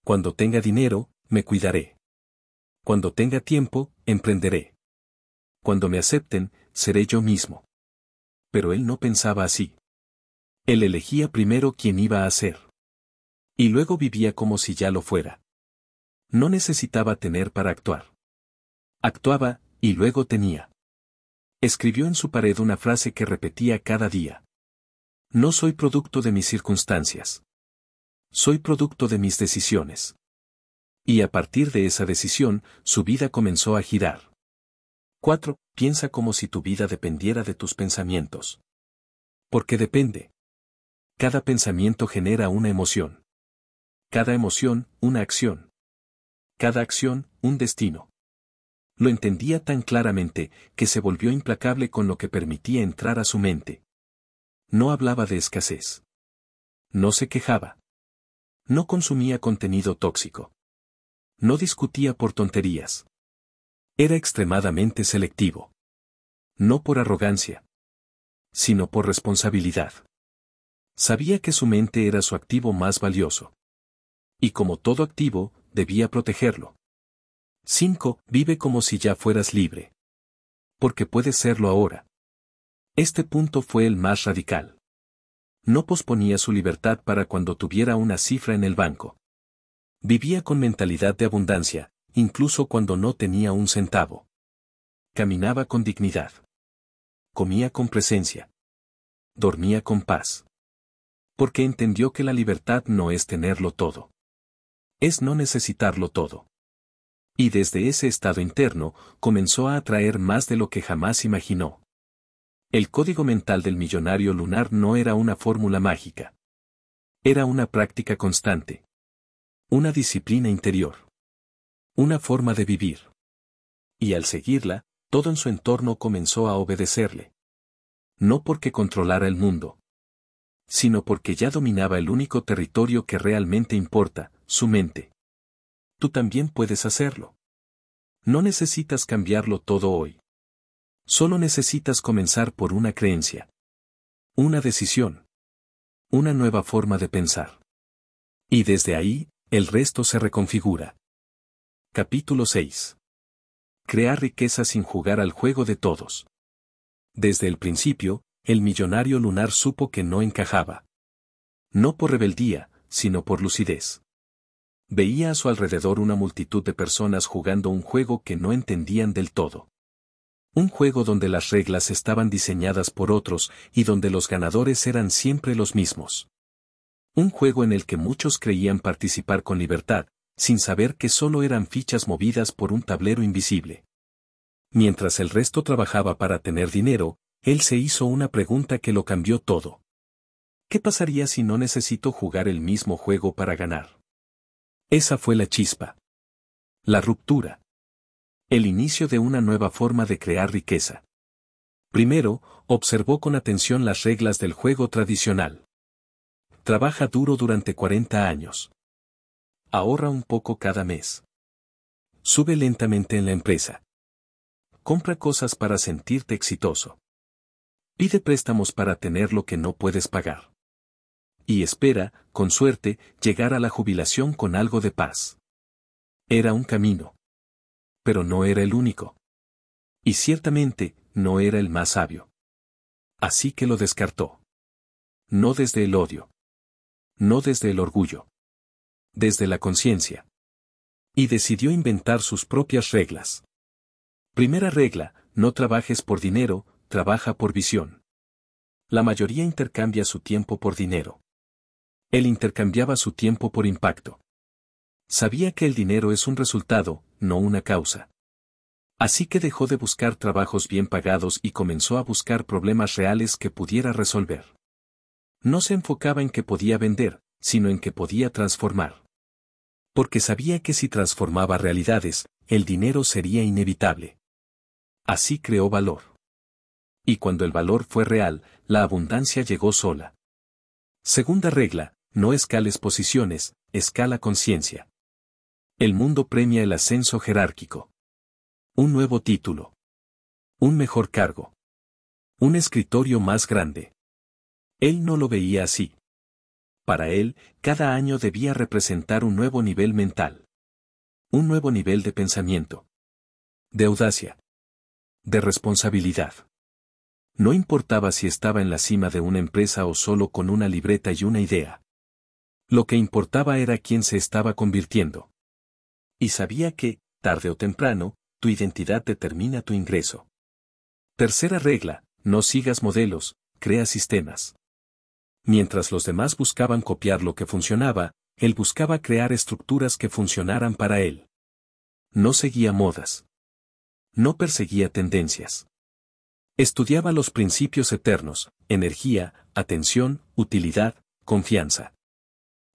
Cuando tenga dinero, me cuidaré. Cuando tenga tiempo, emprenderé. Cuando me acepten, seré yo mismo. Pero él no pensaba así. Él elegía primero quién iba a ser. Y luego vivía como si ya lo fuera. No necesitaba tener para actuar. Actuaba, y luego tenía. Escribió en su pared una frase que repetía cada día. No soy producto de mis circunstancias. Soy producto de mis decisiones. Y a partir de esa decisión, su vida comenzó a girar. 4. Piensa como si tu vida dependiera de tus pensamientos. Porque depende. Cada pensamiento genera una emoción. Cada emoción, una acción. Cada acción, un destino. Lo entendía tan claramente, que se volvió implacable con lo que permitía entrar a su mente. No hablaba de escasez. No se quejaba. No consumía contenido tóxico. No discutía por tonterías. Era extremadamente selectivo. No por arrogancia, sino por responsabilidad. Sabía que su mente era su activo más valioso. Y como todo activo, debía protegerlo. 5. Vive como si ya fueras libre. Porque puedes serlo ahora. Este punto fue el más radical. No posponía su libertad para cuando tuviera una cifra en el banco. Vivía con mentalidad de abundancia, incluso cuando no tenía un centavo. Caminaba con dignidad. Comía con presencia. Dormía con paz. Porque entendió que la libertad no es tenerlo todo. Es no necesitarlo todo. Y desde ese estado interno, comenzó a atraer más de lo que jamás imaginó. El código mental del millonario lunar no era una fórmula mágica. Era una práctica constante. Una disciplina interior. Una forma de vivir. Y al seguirla, todo en su entorno comenzó a obedecerle. No porque controlara el mundo, sino porque ya dominaba el único territorio que realmente importa, su mente. Tú también puedes hacerlo. No necesitas cambiarlo todo hoy. Solo necesitas comenzar por una creencia. Una decisión. Una nueva forma de pensar. Y desde ahí, el resto se reconfigura. Capítulo 6. Crear riqueza sin jugar al juego de todos. Desde el principio, el millonario lunar supo que no encajaba. No por rebeldía, sino por lucidez. Veía a su alrededor una multitud de personas jugando un juego que no entendían del todo. Un juego donde las reglas estaban diseñadas por otros y donde los ganadores eran siempre los mismos. Un juego en el que muchos creían participar con libertad, sin saber que solo eran fichas movidas por un tablero invisible. Mientras el resto trabajaba para tener dinero, él se hizo una pregunta que lo cambió todo. ¿Qué pasaría si no necesito jugar el mismo juego para ganar? Esa fue la chispa. La ruptura. El inicio de una nueva forma de crear riqueza. Primero, observó con atención las reglas del juego tradicional. Trabaja duro durante 40 años. Ahorra un poco cada mes. Sube lentamente en la empresa. Compra cosas para sentirte exitoso. Pide préstamos para tener lo que no puedes pagar. Y espera, con suerte, llegar a la jubilación con algo de paz. Era un camino. Pero no era el único. Y ciertamente, no era el más sabio. Así que lo descartó. No desde el odio. No desde el orgullo. Desde la conciencia. Y decidió inventar sus propias reglas. Primera regla, no trabajes por dinero, trabaja por visión. La mayoría intercambia su tiempo por dinero. Él intercambiaba su tiempo por impacto. Sabía que el dinero es un resultado, no una causa. Así que dejó de buscar trabajos bien pagados y comenzó a buscar problemas reales que pudiera resolver. No se enfocaba en que podía vender, sino en que podía transformar. Porque sabía que si transformaba realidades, el dinero sería inevitable. Así creó valor. Y cuando el valor fue real, la abundancia llegó sola. Segunda regla, no escales posiciones, escala conciencia. El mundo premia el ascenso jerárquico. Un nuevo título. Un mejor cargo. Un escritorio más grande. Él no lo veía así. Para él, cada año debía representar un nuevo nivel mental. Un nuevo nivel de pensamiento. De audacia. De responsabilidad. No importaba si estaba en la cima de una empresa o solo con una libreta y una idea. Lo que importaba era quién se estaba convirtiendo. Y sabía que, tarde o temprano, tu identidad determina tu ingreso. Tercera regla, no sigas modelos, crea sistemas. Mientras los demás buscaban copiar lo que funcionaba, él buscaba crear estructuras que funcionaran para él. No seguía modas. No perseguía tendencias. Estudiaba los principios eternos, energía, atención, utilidad, confianza.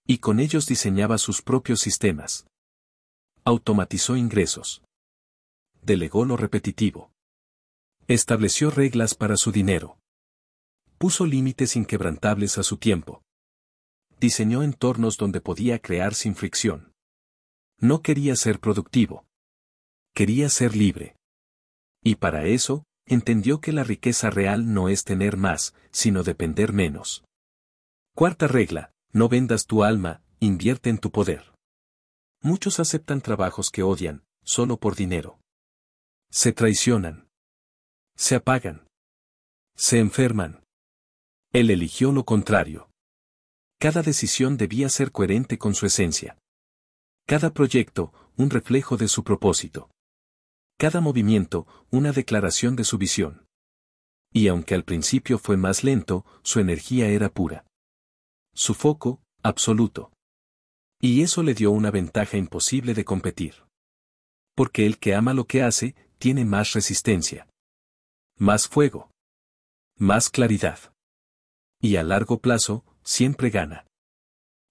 Y con ellos diseñaba sus propios sistemas. Automatizó ingresos. Delegó lo repetitivo. Estableció reglas para su dinero. Puso límites inquebrantables a su tiempo. diseñó entornos donde podía crear sin fricción. No quería ser productivo. Quería ser libre. Y para eso, entendió que la riqueza real no es tener más, sino depender menos. Cuarta regla, no vendas tu alma, invierte en tu poder. Muchos aceptan trabajos que odian, solo por dinero. Se traicionan. Se apagan. Se enferman. Él eligió lo contrario. Cada decisión debía ser coherente con su esencia. Cada proyecto, un reflejo de su propósito. Cada movimiento, una declaración de su visión. Y aunque al principio fue más lento, su energía era pura. Su foco, absoluto. Y eso le dio una ventaja imposible de competir. Porque el que ama lo que hace, tiene más resistencia. Más fuego. Más claridad. Y a largo plazo, siempre gana.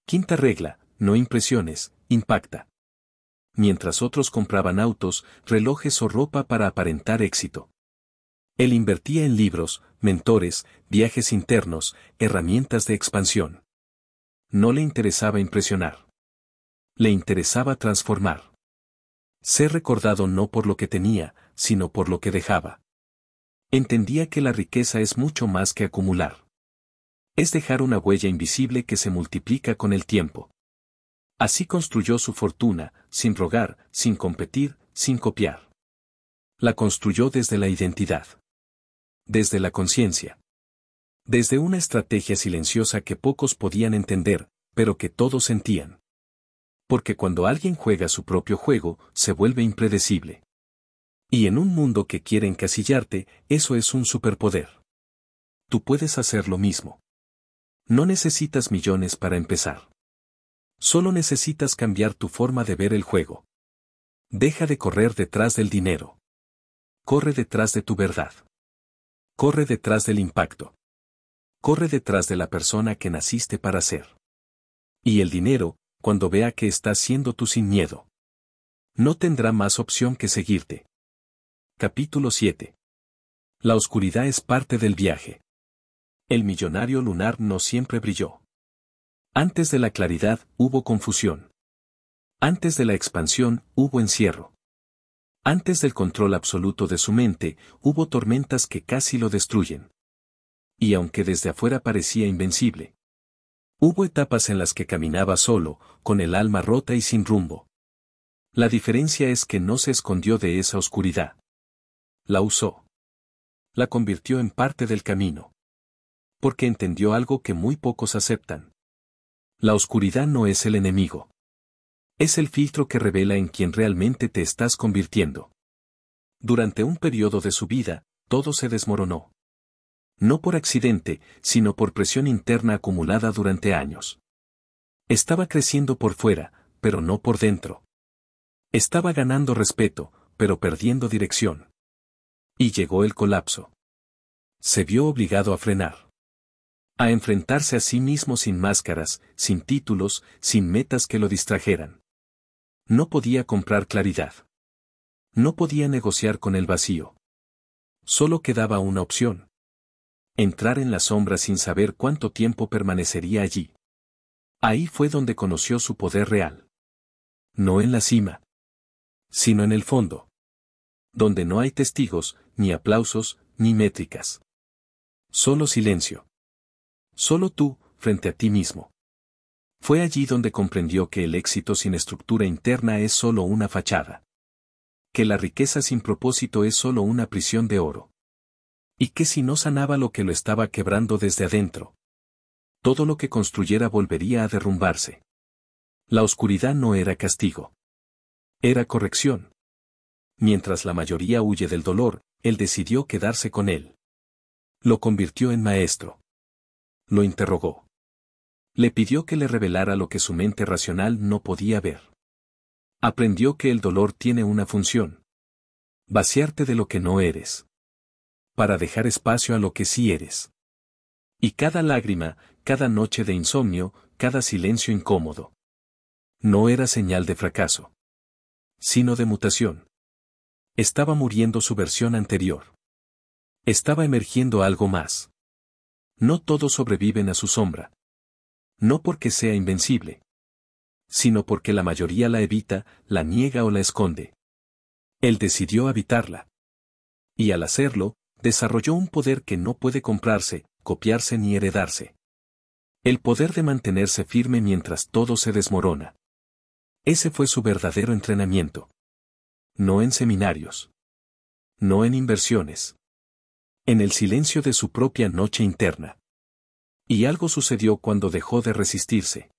Quinta regla, no impresiones, impacta. Mientras otros compraban autos, relojes o ropa para aparentar éxito. Él invertía en libros, mentores, viajes internos, herramientas de expansión. No le interesaba impresionar. Le interesaba transformar. Ser recordado no por lo que tenía, sino por lo que dejaba. Entendía que la riqueza es mucho más que acumular. Es dejar una huella invisible que se multiplica con el tiempo. Así construyó su fortuna, sin rogar, sin competir, sin copiar. La construyó desde la identidad. Desde la conciencia. Desde una estrategia silenciosa que pocos podían entender, pero que todos sentían. Porque cuando alguien juega su propio juego, se vuelve impredecible. Y en un mundo que quiere encasillarte, eso es un superpoder. Tú puedes hacer lo mismo. No necesitas millones para empezar. Solo necesitas cambiar tu forma de ver el juego. Deja de correr detrás del dinero. Corre detrás de tu verdad. Corre detrás del impacto. Corre detrás de la persona que naciste para ser. Y el dinero, cuando vea que estás siendo tú sin miedo, no tendrá más opción que seguirte. Capítulo 7. La oscuridad es parte del viaje. El millonario lunar no siempre brilló. Antes de la claridad, hubo confusión. Antes de la expansión, hubo encierro. Antes del control absoluto de su mente, hubo tormentas que casi lo destruyen. Y aunque desde afuera parecía invencible, hubo etapas en las que caminaba solo, con el alma rota y sin rumbo. La diferencia es que no se escondió de esa oscuridad. La usó. La convirtió en parte del camino. Porque entendió algo que muy pocos aceptan. La oscuridad no es el enemigo. Es el filtro que revela en quién realmente te estás convirtiendo. Durante un periodo de su vida, todo se desmoronó. No por accidente, sino por presión interna acumulada durante años. Estaba creciendo por fuera, pero no por dentro. Estaba ganando respeto, pero perdiendo dirección. Y llegó el colapso. Se vio obligado a frenar. A enfrentarse a sí mismo sin máscaras, sin títulos, sin metas que lo distrajeran. No podía comprar claridad. No podía negociar con el vacío. Solo quedaba una opción. Entrar en la sombra sin saber cuánto tiempo permanecería allí. Ahí fue donde conoció su poder real. No en la cima, sino en el fondo. Donde no hay testigos, ni aplausos, ni métricas. Solo silencio. Solo tú, frente a ti mismo. Fue allí donde comprendió que el éxito sin estructura interna es solo una fachada. Que la riqueza sin propósito es solo una prisión de oro. Y que si no sanaba lo que lo estaba quebrando desde adentro, todo lo que construyera volvería a derrumbarse. La oscuridad no era castigo. Era corrección. Mientras la mayoría huye del dolor, él decidió quedarse con él. Lo convirtió en maestro. Lo interrogó. Le pidió que le revelara lo que su mente racional no podía ver. Aprendió que el dolor tiene una función. Vaciarte de lo que no eres. Para dejar espacio a lo que sí eres. Y cada lágrima, cada noche de insomnio, cada silencio incómodo. No era señal de fracaso. Sino de mutación. Estaba muriendo su versión anterior. Estaba emergiendo algo más. No todos sobreviven a su sombra. No porque sea invencible, sino porque la mayoría la evita, la niega o la esconde. Él decidió habitarla. Y al hacerlo, desarrolló un poder que no puede comprarse, copiarse ni heredarse. El poder de mantenerse firme mientras todo se desmorona. Ese fue su verdadero entrenamiento. No en seminarios. No en inversiones. En el silencio de su propia noche interna. Y algo sucedió cuando dejó de resistirse.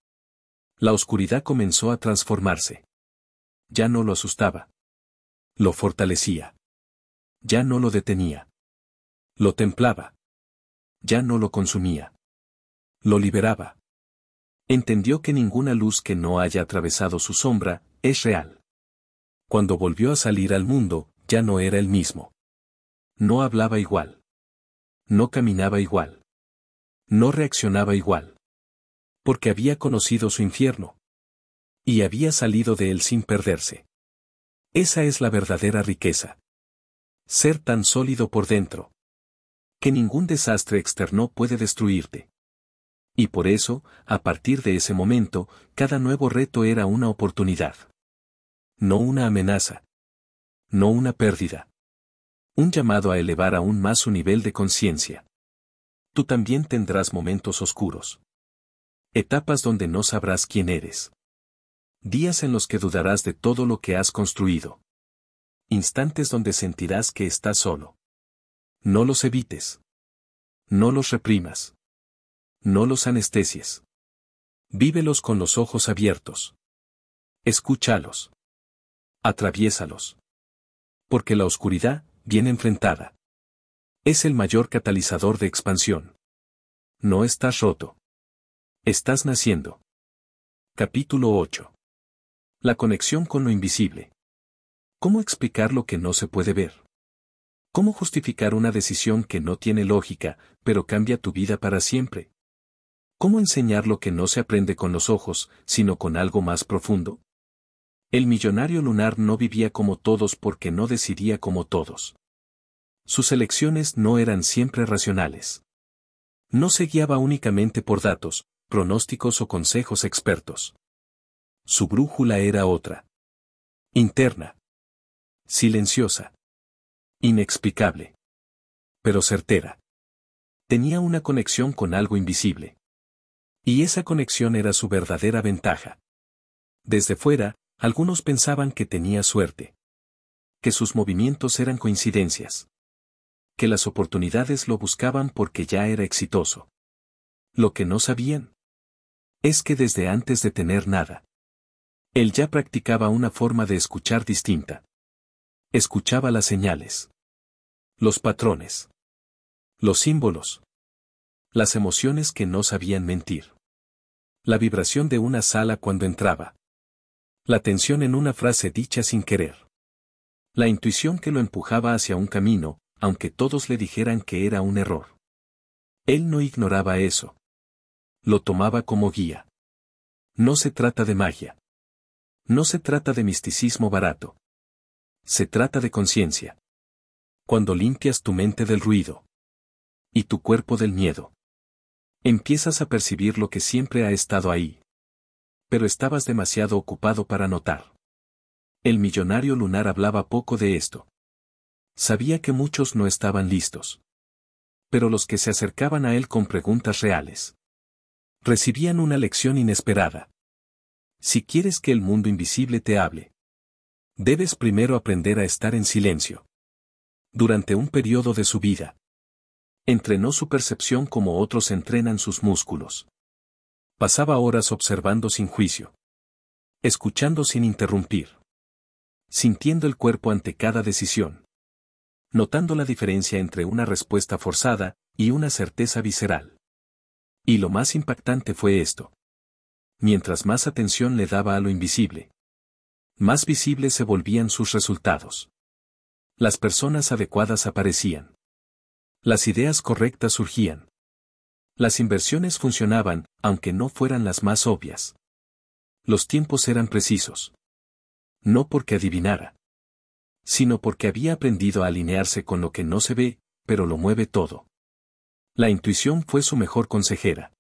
La oscuridad comenzó a transformarse. Ya no lo asustaba. Lo fortalecía. Ya no lo detenía. Lo templaba. Ya no lo consumía. Lo liberaba. Entendió que ninguna luz que no haya atravesado su sombra es real. Cuando volvió a salir al mundo, ya no era el mismo. No hablaba igual. No caminaba igual. No reaccionaba igual. Porque había conocido su infierno. Y había salido de él sin perderse. Esa es la verdadera riqueza. Ser tan sólido por dentro. Que ningún desastre externo puede destruirte. Y por eso, a partir de ese momento, cada nuevo reto era una oportunidad. No una amenaza. No una pérdida. Un llamado a elevar aún más su nivel de conciencia. Tú también tendrás momentos oscuros. Etapas donde no sabrás quién eres. Días en los que dudarás de todo lo que has construido. Instantes donde sentirás que estás solo. No los evites. No los reprimas. No los anestesies. Vívelos con los ojos abiertos. Escúchalos. Atraviésalos. Porque la oscuridad, bien enfrentada, es el mayor catalizador de expansión. No estás roto. Estás naciendo. Capítulo 8. La conexión con lo invisible. ¿Cómo explicar lo que no se puede ver? ¿Cómo justificar una decisión que no tiene lógica, pero cambia tu vida para siempre? ¿Cómo enseñar lo que no se aprende con los ojos, sino con algo más profundo? El millonario lunar no vivía como todos porque no decidía como todos. Sus elecciones no eran siempre racionales. No se guiaba únicamente por datos, pronósticos o consejos expertos. Su brújula era otra. Interna. Silenciosa. Inexplicable. Pero certera. Tenía una conexión con algo invisible. Y esa conexión era su verdadera ventaja. Desde fuera, algunos pensaban que tenía suerte. Que sus movimientos eran coincidencias. Que las oportunidades lo buscaban porque ya era exitoso. Lo que no sabían es que desde antes de tener nada, él ya practicaba una forma de escuchar distinta. Escuchaba las señales. Los patrones. Los símbolos. Las emociones que no sabían mentir. La vibración de una sala cuando entraba. La tensión en una frase dicha sin querer. La intuición que lo empujaba hacia un camino, aunque todos le dijeran que era un error. Él no ignoraba eso. Lo tomaba como guía. No se trata de magia. No se trata de misticismo barato. Se trata de conciencia. Cuando limpias tu mente del ruido. Y tu cuerpo del miedo. Empiezas a percibir lo que siempre ha estado ahí. Pero estabas demasiado ocupado para notar. El millonario lunar hablaba poco de esto. Sabía que muchos no estaban listos. Pero los que se acercaban a él con preguntas reales recibían una lección inesperada. Si quieres que el mundo invisible te hable, debes primero aprender a estar en silencio. Durante un periodo de su vida, entrenó su percepción como otros entrenan sus músculos. Pasaba horas observando sin juicio. Escuchando sin interrumpir. Sintiendo el cuerpo ante cada decisión. Notando la diferencia entre una respuesta forzada y una certeza visceral. Y lo más impactante fue esto. Mientras más atención le daba a lo invisible, más visibles se volvían sus resultados. Las personas adecuadas aparecían. Las ideas correctas surgían. Las inversiones funcionaban, aunque no fueran las más obvias. Los tiempos eran precisos. No porque adivinara, sino porque había aprendido a alinearse con lo que no se ve, pero lo mueve todo. La intuición fue su mejor consejera.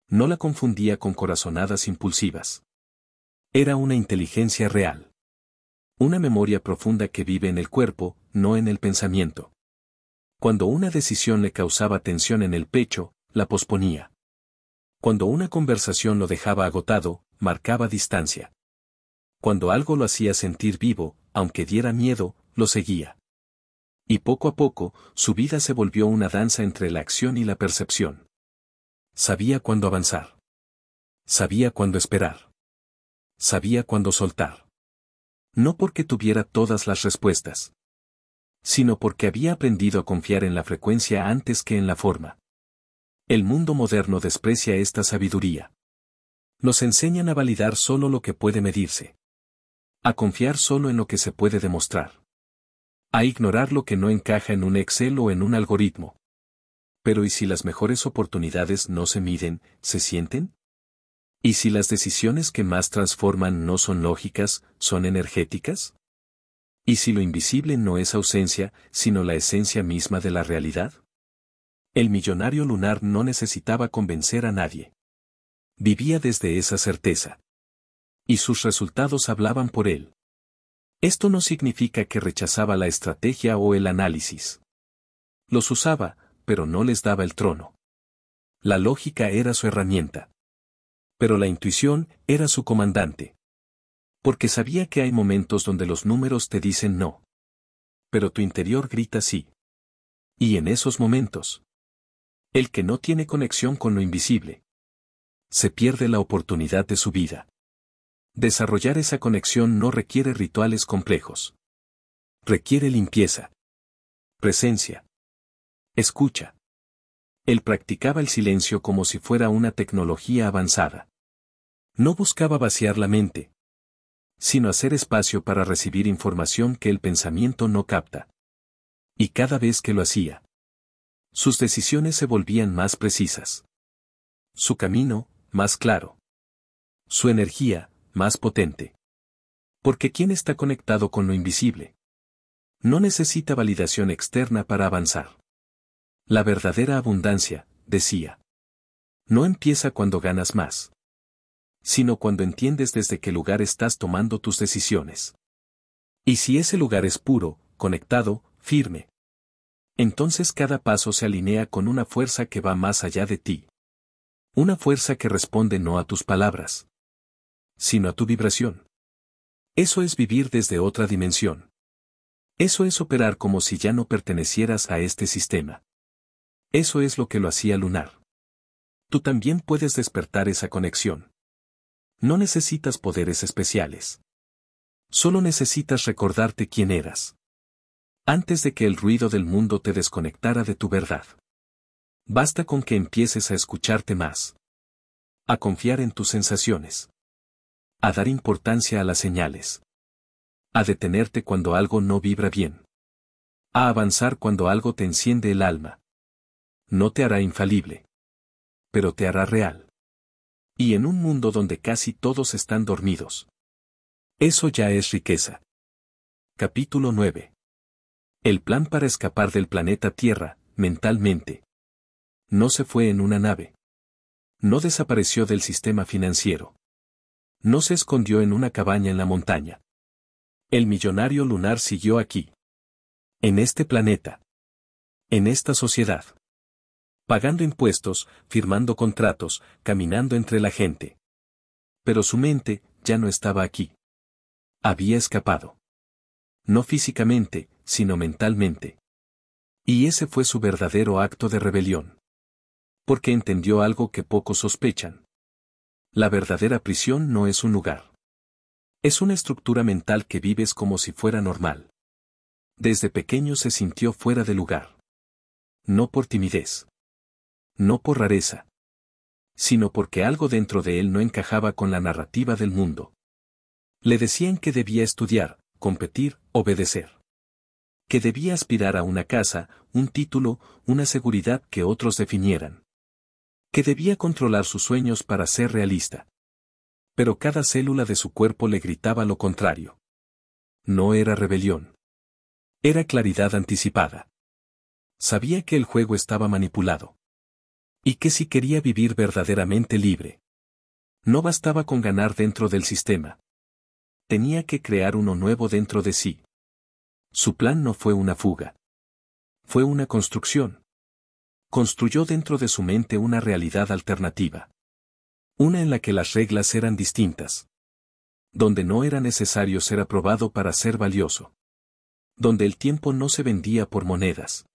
No la confundía con corazonadas impulsivas. Era una inteligencia real. Una memoria profunda que vive en el cuerpo, no en el pensamiento. Cuando una decisión le causaba tensión en el pecho, la posponía. Cuando una conversación lo dejaba agotado, marcaba distancia. Cuando algo lo hacía sentir vivo, aunque diera miedo, lo seguía. Y poco a poco, su vida se volvió una danza entre la acción y la percepción. Sabía cuándo avanzar. Sabía cuándo esperar. Sabía cuándo soltar. No porque tuviera todas las respuestas, sino porque había aprendido a confiar en la frecuencia antes que en la forma. El mundo moderno desprecia esta sabiduría. Nos enseñan a validar solo lo que puede medirse. A confiar solo en lo que se puede demostrar. A ignorar lo que no encaja en un Excel o en un algoritmo. Pero ¿y si las mejores oportunidades no se miden, se sienten? ¿Y si las decisiones que más transforman no son lógicas, son energéticas? ¿Y si lo invisible no es ausencia, sino la esencia misma de la realidad? El millonario lunar no necesitaba convencer a nadie. Vivía desde esa certeza. Y sus resultados hablaban por él. Esto no significa que rechazaba la estrategia o el análisis. Los usaba, pero no les daba el trono. La lógica era su herramienta. Pero la intuición era su comandante. Porque sabía que hay momentos donde los números te dicen no. Pero tu interior grita sí. Y en esos momentos, el que no tiene conexión con lo invisible, se pierde la oportunidad de su vida. Desarrollar esa conexión no requiere rituales complejos. Requiere limpieza. Presencia. Escucha. Él practicaba el silencio como si fuera una tecnología avanzada. No buscaba vaciar la mente, sino hacer espacio para recibir información que el pensamiento no capta. Y cada vez que lo hacía, sus decisiones se volvían más precisas. Su camino, más claro. Su energía, más potente. Porque quien está conectado con lo invisible, no necesita validación externa para avanzar. La verdadera abundancia, decía, no empieza cuando ganas más, sino cuando entiendes desde qué lugar estás tomando tus decisiones. Y si ese lugar es puro, conectado, firme, entonces cada paso se alinea con una fuerza que va más allá de ti. Una fuerza que responde no a tus palabras, sino a tu vibración. Eso es vivir desde otra dimensión. Eso es operar como si ya no pertenecieras a este sistema. Eso es lo que lo hacía lunar. Tú también puedes despertar esa conexión. No necesitas poderes especiales. Solo necesitas recordarte quién eras. Antes de que el ruido del mundo te desconectara de tu verdad. Basta con que empieces a escucharte más. A confiar en tus sensaciones. A dar importancia a las señales. A detenerte cuando algo no vibra bien. A avanzar cuando algo te enciende el alma. No te hará infalible, pero te hará real. Y en un mundo donde casi todos están dormidos. Eso ya es riqueza. Capítulo 9. El plan para escapar del planeta Tierra, mentalmente. No se fue en una nave. No desapareció del sistema financiero. No se escondió en una cabaña en la montaña. El millonario lunar siguió aquí. En este planeta. En esta sociedad. Pagando impuestos, firmando contratos, caminando entre la gente. Pero su mente ya no estaba aquí. Había escapado. No físicamente, sino mentalmente. Y ese fue su verdadero acto de rebelión. Porque entendió algo que pocos sospechan. La verdadera prisión no es un lugar. Es una estructura mental que vives como si fuera normal. Desde pequeño se sintió fuera de lugar. No por timidez. No por rareza, sino porque algo dentro de él no encajaba con la narrativa del mundo. Le decían que debía estudiar, competir, obedecer. Que debía aspirar a una casa, un título, una seguridad que otros definieran. Que debía controlar sus sueños para ser realista. Pero cada célula de su cuerpo le gritaba lo contrario. No era rebelión. Era claridad anticipada. Sabía que el juego estaba manipulado. Y que si quería vivir verdaderamente libre, no bastaba con ganar dentro del sistema. Tenía que crear uno nuevo dentro de sí. Su plan no fue una fuga. Fue una construcción. Construyó dentro de su mente una realidad alternativa. Una en la que las reglas eran distintas. Donde no era necesario ser aprobado para ser valioso. Donde el tiempo no se vendía por monedas.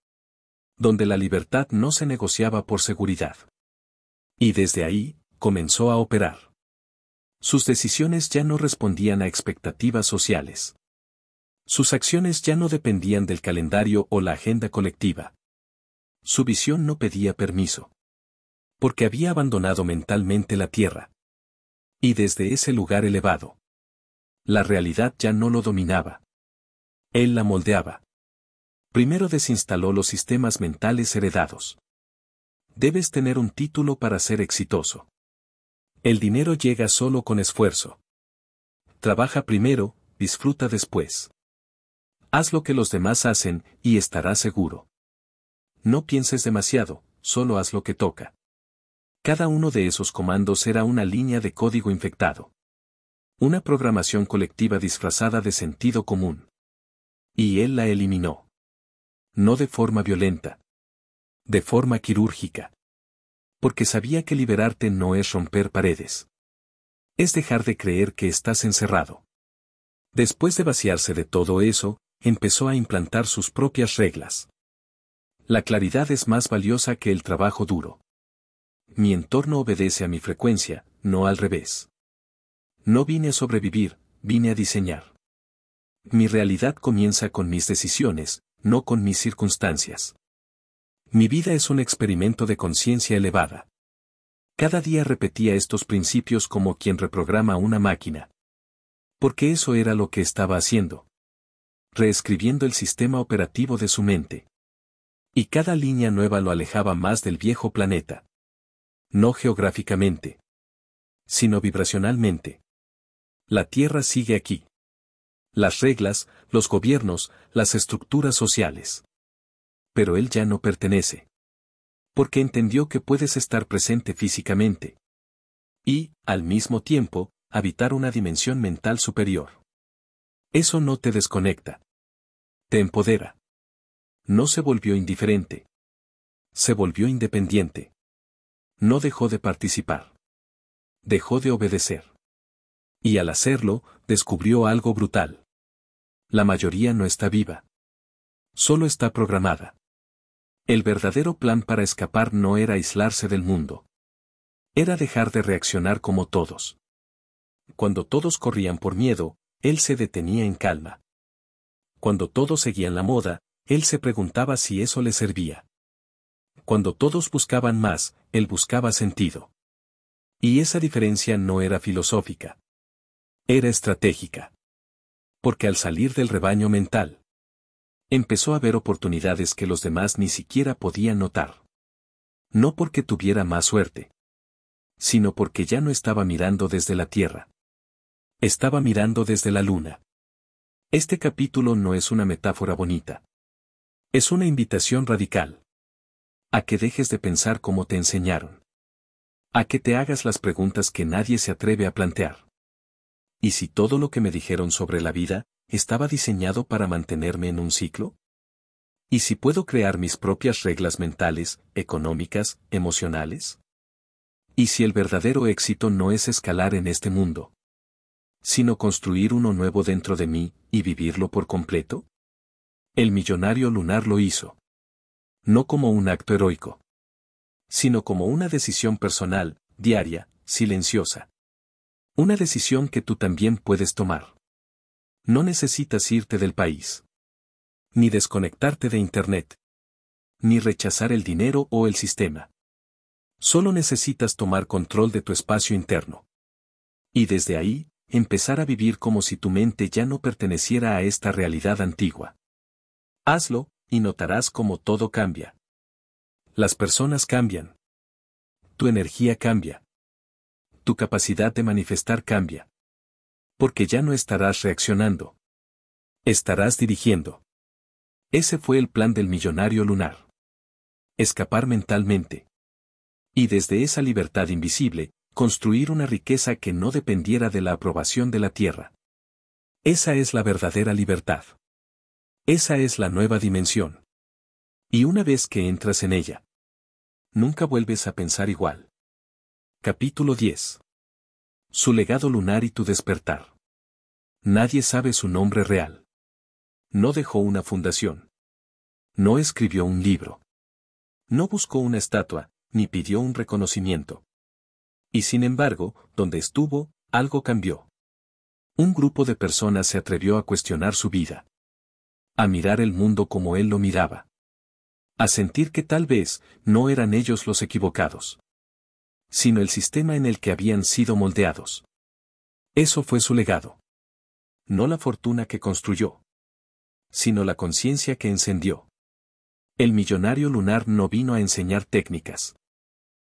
Donde la libertad no se negociaba por seguridad. Y desde ahí, comenzó a operar. Sus decisiones ya no respondían a expectativas sociales. Sus acciones ya no dependían del calendario o la agenda colectiva. Su visión no pedía permiso. Porque había abandonado mentalmente la tierra. Y desde ese lugar elevado, la realidad ya no lo dominaba. Él la moldeaba. Primero desinstaló los sistemas mentales heredados. Debes tener un título para ser exitoso. El dinero llega solo con esfuerzo. Trabaja primero, disfruta después. Haz lo que los demás hacen y estarás seguro. No pienses demasiado, solo haz lo que toca. Cada uno de esos comandos era una línea de código infectado. Una programación colectiva disfrazada de sentido común. Y él la eliminó. No de forma violenta. De forma quirúrgica. Porque sabía que liberarte no es romper paredes. Es dejar de creer que estás encerrado. Después de vaciarse de todo eso, empezó a implantar sus propias reglas. La claridad es más valiosa que el trabajo duro. Mi entorno obedece a mi frecuencia, no al revés. No vine a sobrevivir, vine a diseñar. Mi realidad comienza con mis decisiones, no con mis circunstancias. Mi vida es un experimento de conciencia elevada. Cada día repetía estos principios como quien reprograma una máquina. Porque eso era lo que estaba haciendo. Reescribiendo el sistema operativo de su mente. Y cada línea nueva lo alejaba más del viejo planeta. No geográficamente, sino vibracionalmente. La Tierra sigue aquí. Las reglas, los gobiernos, las estructuras sociales. Pero él ya no pertenece. Porque entendió que puedes estar presente físicamente. Y, al mismo tiempo, habitar una dimensión mental superior. Eso no te desconecta. Te empodera. No se volvió indiferente. Se volvió independiente. No dejó de participar. Dejó de obedecer. Y al hacerlo, descubrió algo brutal. La mayoría no está viva. Solo está programada. El verdadero plan para escapar no era aislarse del mundo. Era dejar de reaccionar como todos. Cuando todos corrían por miedo, él se detenía en calma. Cuando todos seguían la moda, él se preguntaba si eso le servía. Cuando todos buscaban más, él buscaba sentido. Y esa diferencia no era filosófica. Era estratégica. Porque al salir del rebaño mental, empezó a ver oportunidades que los demás ni siquiera podían notar. No porque tuviera más suerte, sino porque ya no estaba mirando desde la Tierra. Estaba mirando desde la Luna. Este capítulo no es una metáfora bonita. Es una invitación radical. A que dejes de pensar como te enseñaron. A que te hagas las preguntas que nadie se atreve a plantear. ¿Y si todo lo que me dijeron sobre la vida estaba diseñado para mantenerme en un ciclo? ¿Y si puedo crear mis propias reglas mentales, económicas, emocionales? ¿Y si el verdadero éxito no es escalar en este mundo, sino construir uno nuevo dentro de mí y vivirlo por completo? El millonario lunar lo hizo. No como un acto heroico, sino como una decisión personal, diaria, silenciosa. Una decisión que tú también puedes tomar. No necesitas irte del país. Ni desconectarte de Internet. Ni rechazar el dinero o el sistema. Solo necesitas tomar control de tu espacio interno. Y desde ahí, empezar a vivir como si tu mente ya no perteneciera a esta realidad antigua. Hazlo, y notarás cómo todo cambia. Las personas cambian. Tu energía cambia. Tu capacidad de manifestar cambia. Porque ya no estarás reaccionando. Estarás dirigiendo. Ese fue el plan del millonario lunar. Escapar mentalmente. Y desde esa libertad invisible, construir una riqueza que no dependiera de la aprobación de la tierra. Esa es la verdadera libertad. Esa es la nueva dimensión. Y una vez que entras en ella, nunca vuelves a pensar igual. Capítulo 10. Su legado lunar y tu despertar. Nadie sabe su nombre real. No dejó una fundación. No escribió un libro. No buscó una estatua, ni pidió un reconocimiento. Y sin embargo, donde estuvo, algo cambió. Un grupo de personas se atrevió a cuestionar su vida. A mirar el mundo como él lo miraba. A sentir que tal vez no eran ellos los equivocados, sino el sistema en el que habían sido moldeados. Eso fue su legado. No la fortuna que construyó, sino la conciencia que encendió. El millonario lunar no vino a enseñar técnicas.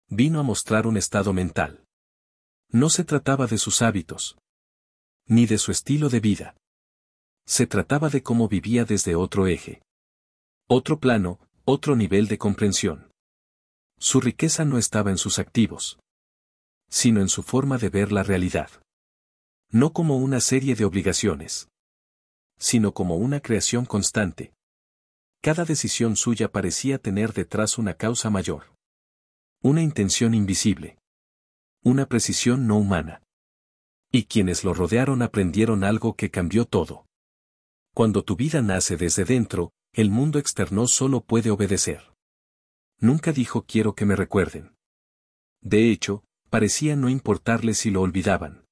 Vino a mostrar un estado mental. No se trataba de sus hábitos, ni de su estilo de vida. Se trataba de cómo vivía desde otro eje. Otro plano, otro nivel de comprensión. Su riqueza no estaba en sus activos, sino en su forma de ver la realidad. No como una serie de obligaciones, sino como una creación constante. Cada decisión suya parecía tener detrás una causa mayor. Una intención invisible. Una precisión no humana. Y quienes lo rodearon aprendieron algo que cambió todo. Cuando tu vida nace desde dentro, el mundo externo solo puede obedecer. Nunca dijo quiero que me recuerden. De hecho, parecía no importarle si lo olvidaban.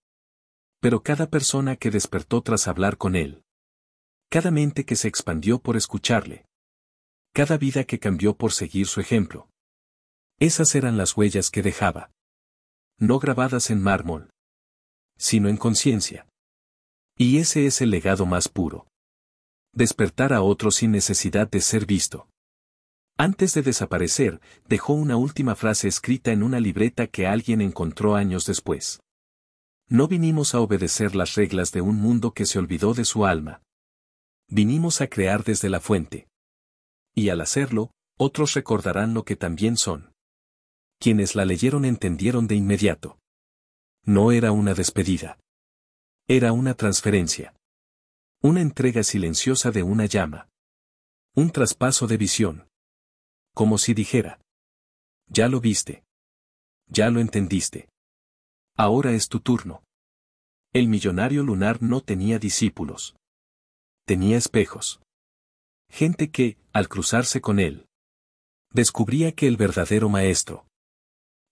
Pero cada persona que despertó tras hablar con él. Cada mente que se expandió por escucharle. Cada vida que cambió por seguir su ejemplo. Esas eran las huellas que dejaba. No grabadas en mármol, sino en conciencia. Y ese es el legado más puro. Despertar a otros sin necesidad de ser visto. Antes de desaparecer, dejó una última frase escrita en una libreta que alguien encontró años después. No vinimos a obedecer las reglas de un mundo que se olvidó de su alma. Vinimos a crear desde la fuente. Y al hacerlo, otros recordarán lo que también son. Quienes la leyeron entendieron de inmediato. No era una despedida. Era una transferencia. Una entrega silenciosa de una llama. Un traspaso de visión. Como si dijera. Ya lo viste. Ya lo entendiste. Ahora es tu turno. El millonario lunar no tenía discípulos. Tenía espejos. Gente que, al cruzarse con él, descubría que el verdadero maestro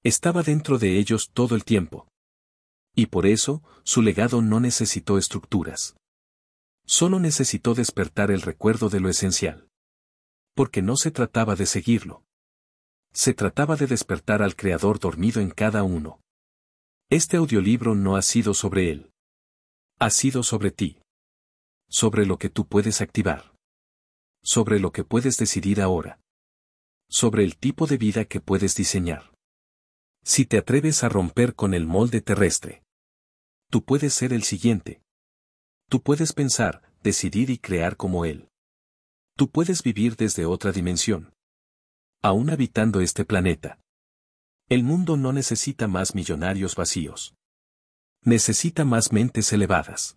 estaba dentro de ellos todo el tiempo. Y por eso, su legado no necesitó estructuras. Solo necesitó despertar el recuerdo de lo esencial. Porque no se trataba de seguirlo. Se trataba de despertar al Creador dormido en cada uno. Este audiolibro no ha sido sobre él. Ha sido sobre ti. Sobre lo que tú puedes activar. Sobre lo que puedes decidir ahora. Sobre el tipo de vida que puedes diseñar. Si te atreves a romper con el molde terrestre, tú puedes ser el siguiente. Tú puedes pensar, decidir y crear como él. Tú puedes vivir desde otra dimensión. Aún habitando este planeta. El mundo no necesita más millonarios vacíos. Necesita más mentes elevadas.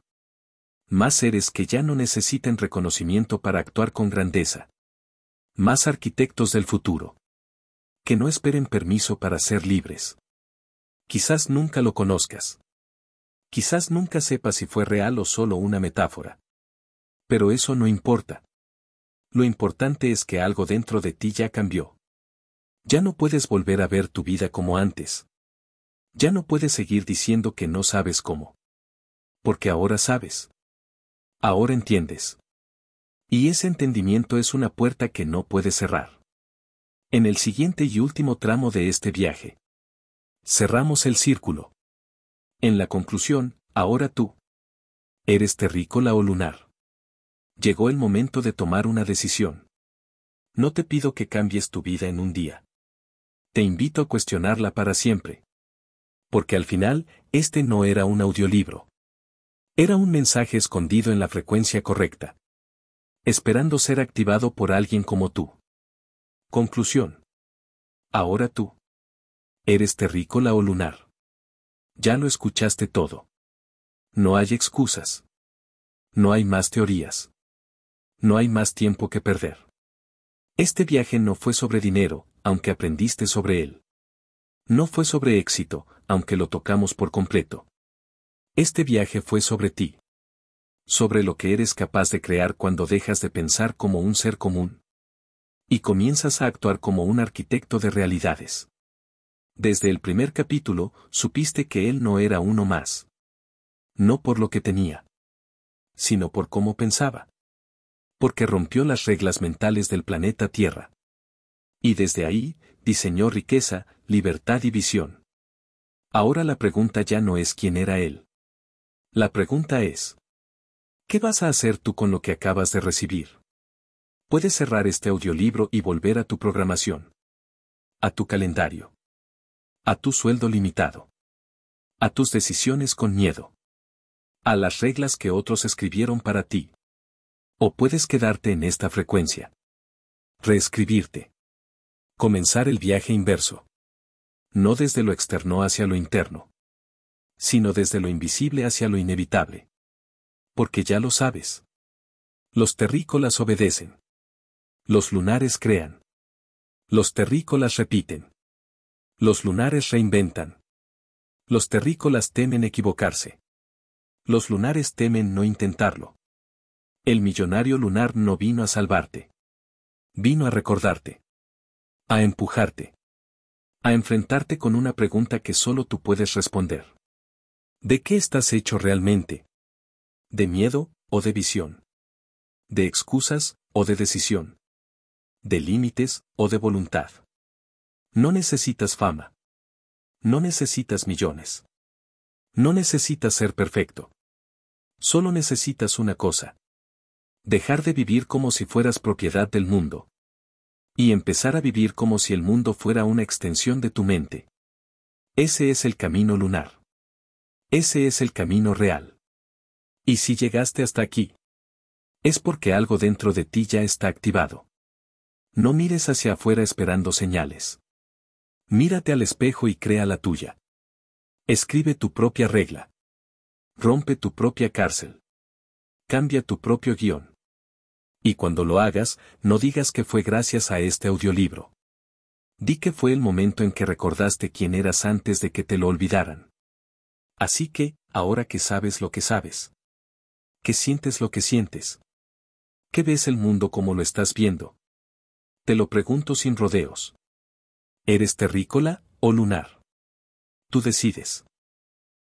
Más seres que ya no necesiten reconocimiento para actuar con grandeza. Más arquitectos del futuro. Que no esperen permiso para ser libres. Quizás nunca lo conozcas. Quizás nunca sepas si fue real o solo una metáfora. Pero eso no importa. Lo importante es que algo dentro de ti ya cambió. Ya no puedes volver a ver tu vida como antes. Ya no puedes seguir diciendo que no sabes cómo. Porque ahora sabes. Ahora entiendes. Y ese entendimiento es una puerta que no puedes cerrar. En el siguiente y último tramo de este viaje, cerramos el círculo. En la conclusión, ahora tú. ¿Eres terrícola o lunar? Llegó el momento de tomar una decisión. No te pido que cambies tu vida en un día. Te invito a cuestionarla para siempre. Porque al final, este no era un audiolibro. Era un mensaje escondido en la frecuencia correcta. Esperando ser activado por alguien como tú. Conclusión. Ahora tú. ¿Eres terrícola o lunar? Ya lo escuchaste todo. No hay excusas. No hay más teorías. No hay más tiempo que perder. Este viaje no fue sobre dinero, aunque aprendiste sobre él. No fue sobre éxito, aunque lo tocamos por completo. Este viaje fue sobre ti. Sobre lo que eres capaz de crear cuando dejas de pensar como un ser común. Y comienzas a actuar como un arquitecto de realidades. Desde el primer capítulo, supiste que él no era uno más. No por lo que tenía, sino por cómo pensaba. Porque rompió las reglas mentales del planeta Tierra. Y desde ahí, diseñó riqueza, libertad y visión. Ahora la pregunta ya no es quién era él. La pregunta es: ¿qué vas a hacer tú con lo que acabas de recibir? Puedes cerrar este audiolibro y volver a tu programación. A tu calendario. A tu sueldo limitado. A tus decisiones con miedo. A las reglas que otros escribieron para ti. O puedes quedarte en esta frecuencia. Reescribirte. Comenzar el viaje inverso. No desde lo externo hacia lo interno, sino desde lo invisible hacia lo inevitable. Porque ya lo sabes. Los terrícolas obedecen. Los lunares crean. Los terrícolas repiten. Los lunares reinventan. Los terrícolas temen equivocarse. Los lunares temen no intentarlo. El millonario lunar no vino a salvarte. Vino a recordarte. A empujarte. A enfrentarte con una pregunta que solo tú puedes responder. ¿De qué estás hecho realmente? ¿De miedo o de visión? ¿De excusas o de decisión? ¿De límites o de voluntad? No necesitas fama. No necesitas millones. No necesitas ser perfecto. Solo necesitas una cosa. Dejar de vivir como si fueras propiedad del mundo. Y empezar a vivir como si el mundo fuera una extensión de tu mente. Ese es el camino lunar. Ese es el camino real. Y si llegaste hasta aquí, es porque algo dentro de ti ya está activado. No mires hacia afuera esperando señales. Mírate al espejo y crea la tuya. Escribe tu propia regla. Rompe tu propia cárcel. Cambia tu propio guión. Y cuando lo hagas, no digas que fue gracias a este audiolibro. Di que fue el momento en que recordaste quién eras antes de que te lo olvidaran. Así que, ahora que sabes lo que sabes. Que sientes lo que sientes. ¿Qué ves el mundo como lo estás viendo? Te lo pregunto sin rodeos. ¿Eres terrícola o lunar? Tú decides.